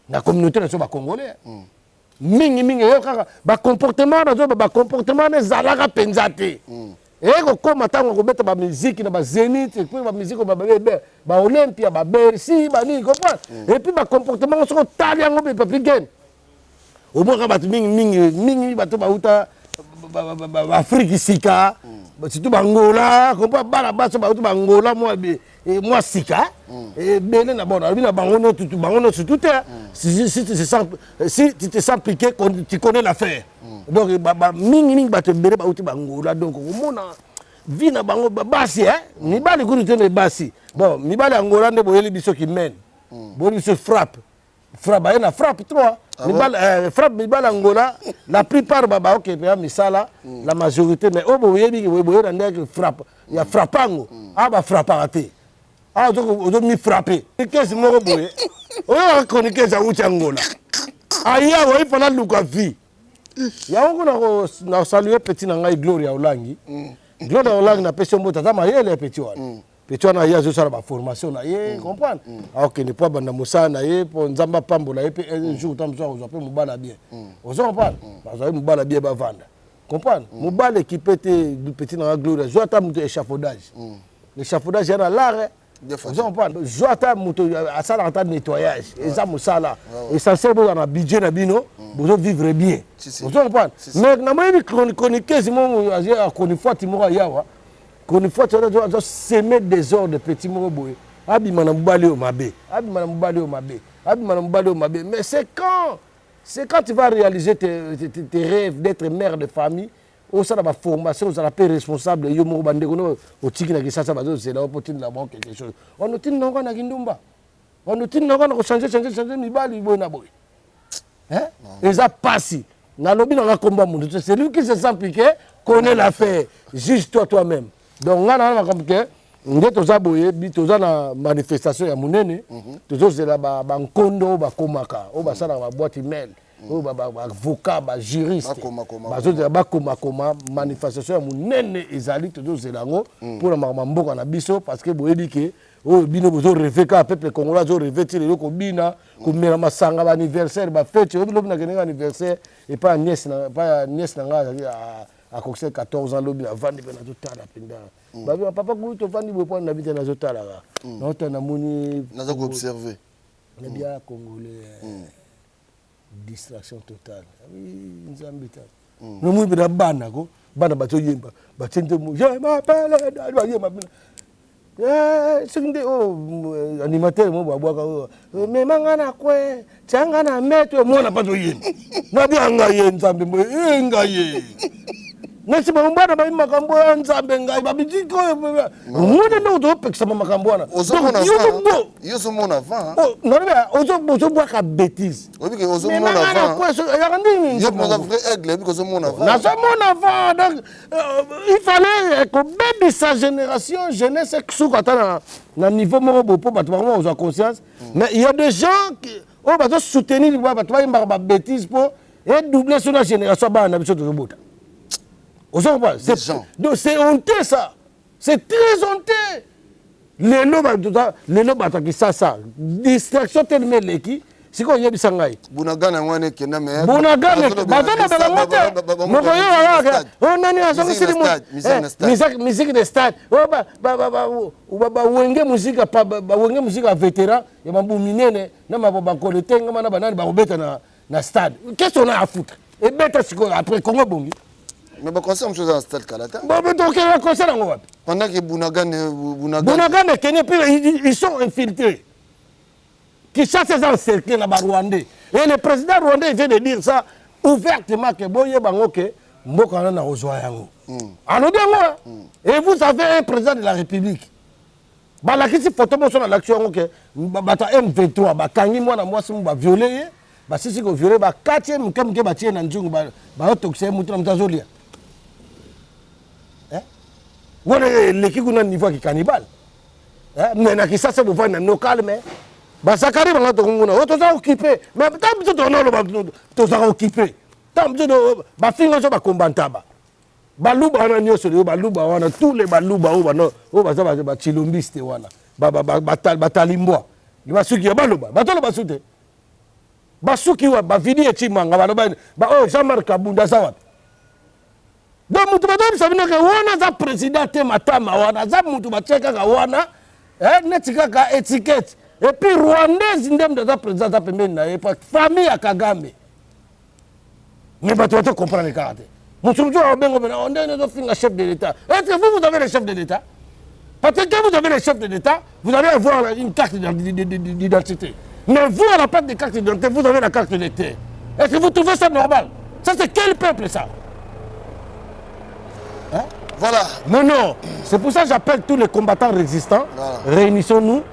na communauté nationale ba congolais mingi yo kaka ba comportement na zalaka penza te eko koma tango kobeta ba musique na ba Zénith et puis ba musique ba Olympia ba Bercy ba ni comprendre et puis ba comportement so tali yango be papi gain au moins ba mingi bato ba uta Afrique sika surtout bangola comprend bana baso ba to bangola moi sika et belé na bon na bangono tout bangono surtout si tu te sens piqué tu connais l'affaire donc mingi ba te belé ba uti bangola donc omona vie na bango basi ni bali ku te basi bon mi bali angola ne boyeli biso qui mène boyeli biso frappe na frappe 3 frappe Mibal Angola, la plupart baba ok misala la majorité mais au boyebi boye na frappe il y a frappango ba frapparaté donc mi frapper qu'est-ce mo boye on chroniquer za uti Angola aya wa ifana luka vie ya on na saluer petit na ngai Gloria Olangi Gloria Olangi na pesi mbota za mayele petit wana petit wana ya zo sala ba formation na ye comprendre ok ne pas banda musa na ye po nzamba pambola ye pe un jour tam so on peut mubala bien on se comprendre ba mubala bien ba vanda comprendre mubala équipé du petit na Gloria zo tam échafaudage l'échafaudage yana l'art on se comprendre zo tam moto asala en nettoyage et ça musala essentiel bo na budget na bino vous vivre bien on se comprendre mais na moi chroniquer simo a connu fois timora yawa qu'on fois tu dois semer des ordres de petits moboy abimana mbali o mabe mais c'est quand tu vas réaliser tes rêves d'être mère de famille au sein de la formation aux appels responsable yo mo bande kono o tiki na kisasa bazo c'est là opportunité d'avoir quelque chose on nous tin nonga na kindumba on nous tin nonga na changer mibali boy hein et ça passe na lobi na komba mundu c'est lui qui se sent piqué connaît l'affaire juge toi-même donc on a comme que nde toza boye bi toza na manifestation ya munene tozo zela ba nkondo ba komaka o ba sala ba boîte email o ba avocat ba juriste bazo zela ba koma manifestation ya munene ezali tozo zela ngo pour na mboka na biso parce que boye bike o bino bozo rêver ka peuple congolais zo rêver ti le ko bina ko mera masanga ba anniversaire ba fête o bilo na kenga anniversaire et pas nièce na nga à côté 14 ans lobi na vandi pe na totala penda ba papa ku to vandi bo pona bita na totala na to na moni na za ko observer na bien congolais distraction totale nzambita no mu bina bana ko bana ba to yemba ba tente mu je m'appelle ba yemba sinde animateur mo ba bwa mais mangana kwe tanga na meto mo na pa to yemba na bien nga ye nzambe mo nga ye nasi bambana ba makambo ya nzambe ngai ba bitiko ngone ndo to pekisa makambo wana yozo mona avant non mais ozo boire ka bêtise oui que ozo mona avant ya ndini yo mo vrai aigle because ozo mona avant na so mona avant donc il fallait que baby sa génération jeunesse suka na niveau mo bo ba to ba ozo conscience mais il y a des gens qui on va soutenir ba to ba bêtise pour et doubler sur la génération ba na biso to bota. C'est honteux ça. C'est très honteux. Les noms qui ça. Distraction tellement l'équipe. C'est quoi y Sangai. Bunagana wane kena me. Bunagana. Bazana dans la moto. Mokoyo wala. On a ni asongi sili musique de stade. Ba wenge musique vétéran. Ya mambu minene na mababa koletenga mana banani ba obeta na stade. Qu'est-ce qu'on a à foutre? Et bête siko après Congo bongi. Mais bon, concert, monsieur dans stade Kalata. Bon, mais donc, il y a un concert en Europe. Pendant que Bunagane, ils sont infiltrés. Qui chassent ces encerclés là-bas rwandais. Et le président rwandais vient de dire ça ouvertement que Boye Bangoke, Mbokana na Ozoyango. Et vous avez un président de la République. Bah, la question photo, moi, sur l'action, que Bata M23, bah, Kangi, moi, si on va violer, bah, si on violer, bah, 4e, comme que Batie Nanjung, bah, toxé, mouton, m'tazolia. L'équipe a un niveau qui est cannibale. Mais ça, c'est pour voir un local, mais ça arrive à l'autre, occupé. Mais tant que tu as occupé, tant que tu as combattu. Baluba wana nyoso leo baluba wana tous les baluba o ba chilumbiste wana batalimbwa ni basuki ya baluba batolo basute basuki wa ba vidi etimanga ba oh Jean-Marc Kabunda sawa donc mutu badoni sabina ka wana za président te matama wana za mutu bacheka ka wana netika ka étiquette et puis rwandaise ndem za président za pembeni na pas famille ya Kagame mais bato comprendre karte On est un chef de l'État. Est-ce que vous avez le chef de l'État? Parce que quand vous avez le chef de l'État, vous allez avoir une carte d'identité. Mais vous, à la place de carte d'identité, vous avez la carte d'électeur. Est-ce que vous trouvez ça normal? Ça, c'est quel peuple, ça? Hein? Voilà. Non, non. C'est pour ça que j'appelle tous les combattants résistants. Voilà. Réunissons-nous.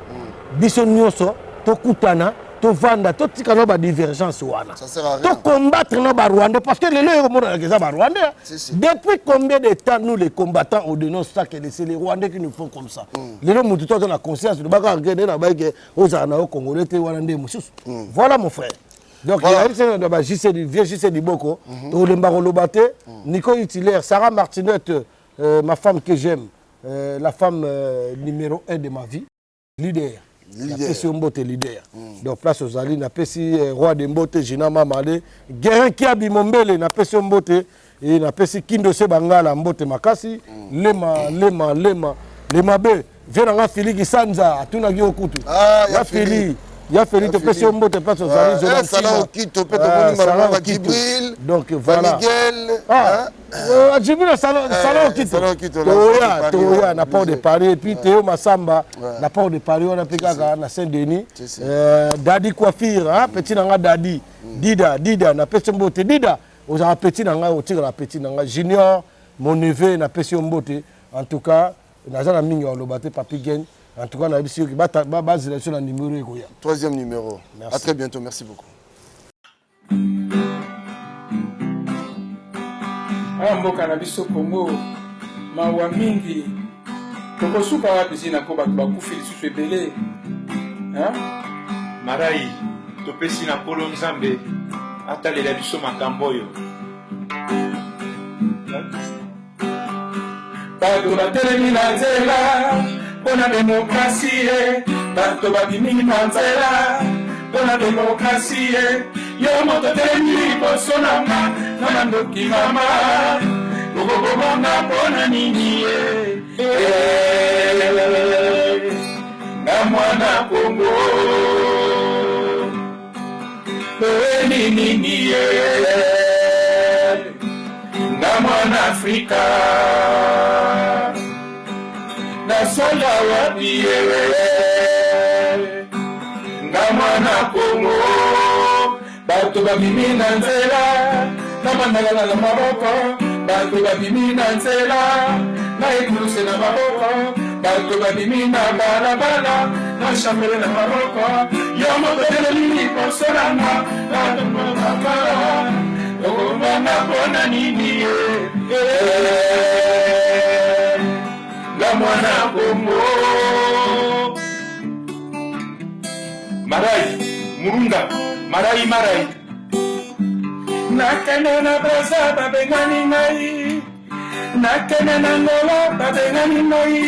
Bisonnyoso, Tokutana, Tovanda, Totikano, divergence. Ça sert à rien. To combattre nos Rwandais. Parce que les Rwandais. Depuis combien de temps nous, les combattants, on dénonce ça, que c'est les Rwandais qui nous font comme ça? Les gens ont la conscience de voilà, mon frère. Donc, il y a une vieux JC Diboko, Nico Hitler, Sarah Martinette, ma femme que j'aime, la femme numéro 1 de ma vie, leader. Leader. Donc, place aux alliés, n'a pas si roi de Mbote, Gina Mamale, Guérin qui a Bimombele, n'a pas si Mbote, et n'a pas si Kindo Sebangala, Mbote Makasi, Lema, B, viens Félix Sanza, Tunagi Okutu. Ah, il y a Félix. Il y a Félix, tu peux si Mbote, place aux alliés, Salah Okito, Djibril, donc voilà. Miguel. Djibril, Salah Okito. Toya, n'a pas de Paris, et puis Théo Massamba, n'a pas de Paris, on a pris à Saint-Denis. Dadi Coiffure, petit nanga Dadi. Dida, n'a pas de Mbote. Dida, aux petit nanga, au tigre, petit nanga. Junior, mon neveu, n'a pas de Mbote. En tout cas, Nazana Mingi, on l'a battu, Papi Gagne. En tout cas, on a vu que base sur le numéro. Troisième numéro. Merci. À très bientôt. Merci beaucoup. Mboka na biso Congo mawa mingi tokosuka wapi zina ko bato bakufi lisusu ebele Marai topesi na Polo Nzambe atalela biso makambo oyo bato batelemi na nzela mpona demokrasie bato babimi na nzela mpona demokrasie yo moto telemi liboso na nga na mandoki mama okokobonga mpona nini ye na mwana Kongo oweni nini ye na mwana Afrika nasonga wapi yewe nga mwana Kongo bato babimi na nzela na mandala na maboko bato babimi na nzela na ekuluse na maboko bato babimi na balabala na shambele na maboko yo moto telemi liboso na nga natomokakala okomanga mpona nini nga mwana Kongo Marai Murunga Marai nakende na Braza babengani ngai nakende na Angola babengani ngai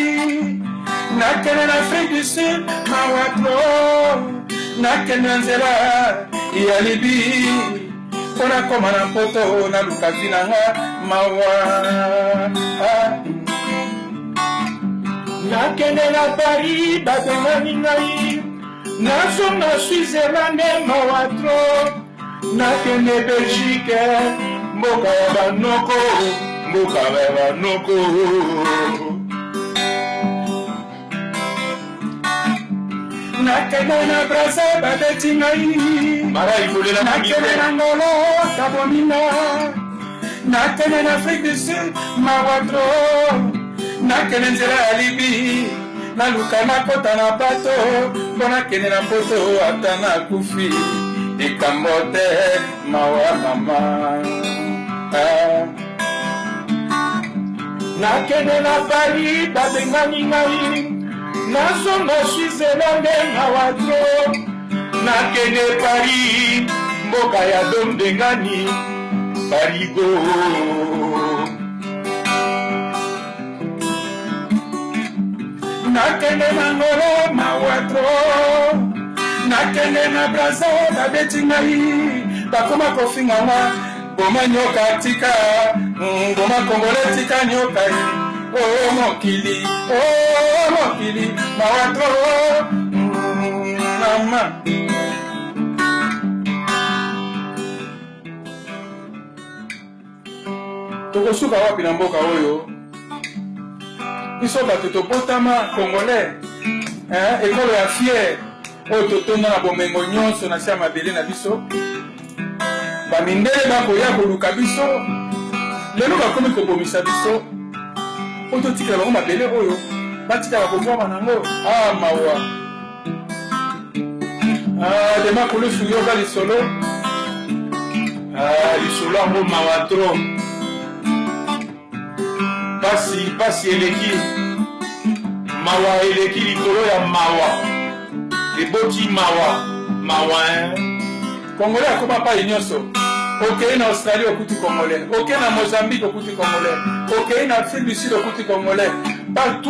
nakende na Afrique du Sud mawatro nakende na nzela ya Libi mpona koma na poto na lukavi na nga mawa nakende na Paris babengani ngai nazonga Switzerland mawatro nakende Belgique mboka ya banoko nakende na Braza babeti ngai nakende na Ngolo kabomina nakende na Afrique du Sud mawatro nakende nzela ya Libi naluka nakota na bato mpo nakende na poto ata nakufi likambo te mawa mama nakende na Paris babengani ngai nazonga Switzerland mawatro nakende Paris mboka ya dombengani barigo nakende na Ngolo mawatro nakende na Braza babeti ngai bakoma kofinga nga boma nyoka tika boma Kongole tika nyoka oh mokili mawatro mama tokosuka wapi na mboka oyo biso bato topotama congolais ekolo ya fier oyo totonda na bomengo nyonso na se ya mabele na biso bamindele bakoya koluka biso lelo bakomi kobomisa biso oyo totikela bango mabele oyo batikala kovwama nango mawa dema kolusu yoka lisolo lisolo yango mawa tro pasi eleki mawa eleki likolo ya mawa eboti mawa congolais akoma pai nyonso okei na Australie okuti congolais okei na Mozambique okuti congolais okei na Afrique du Sud okuti congolais partout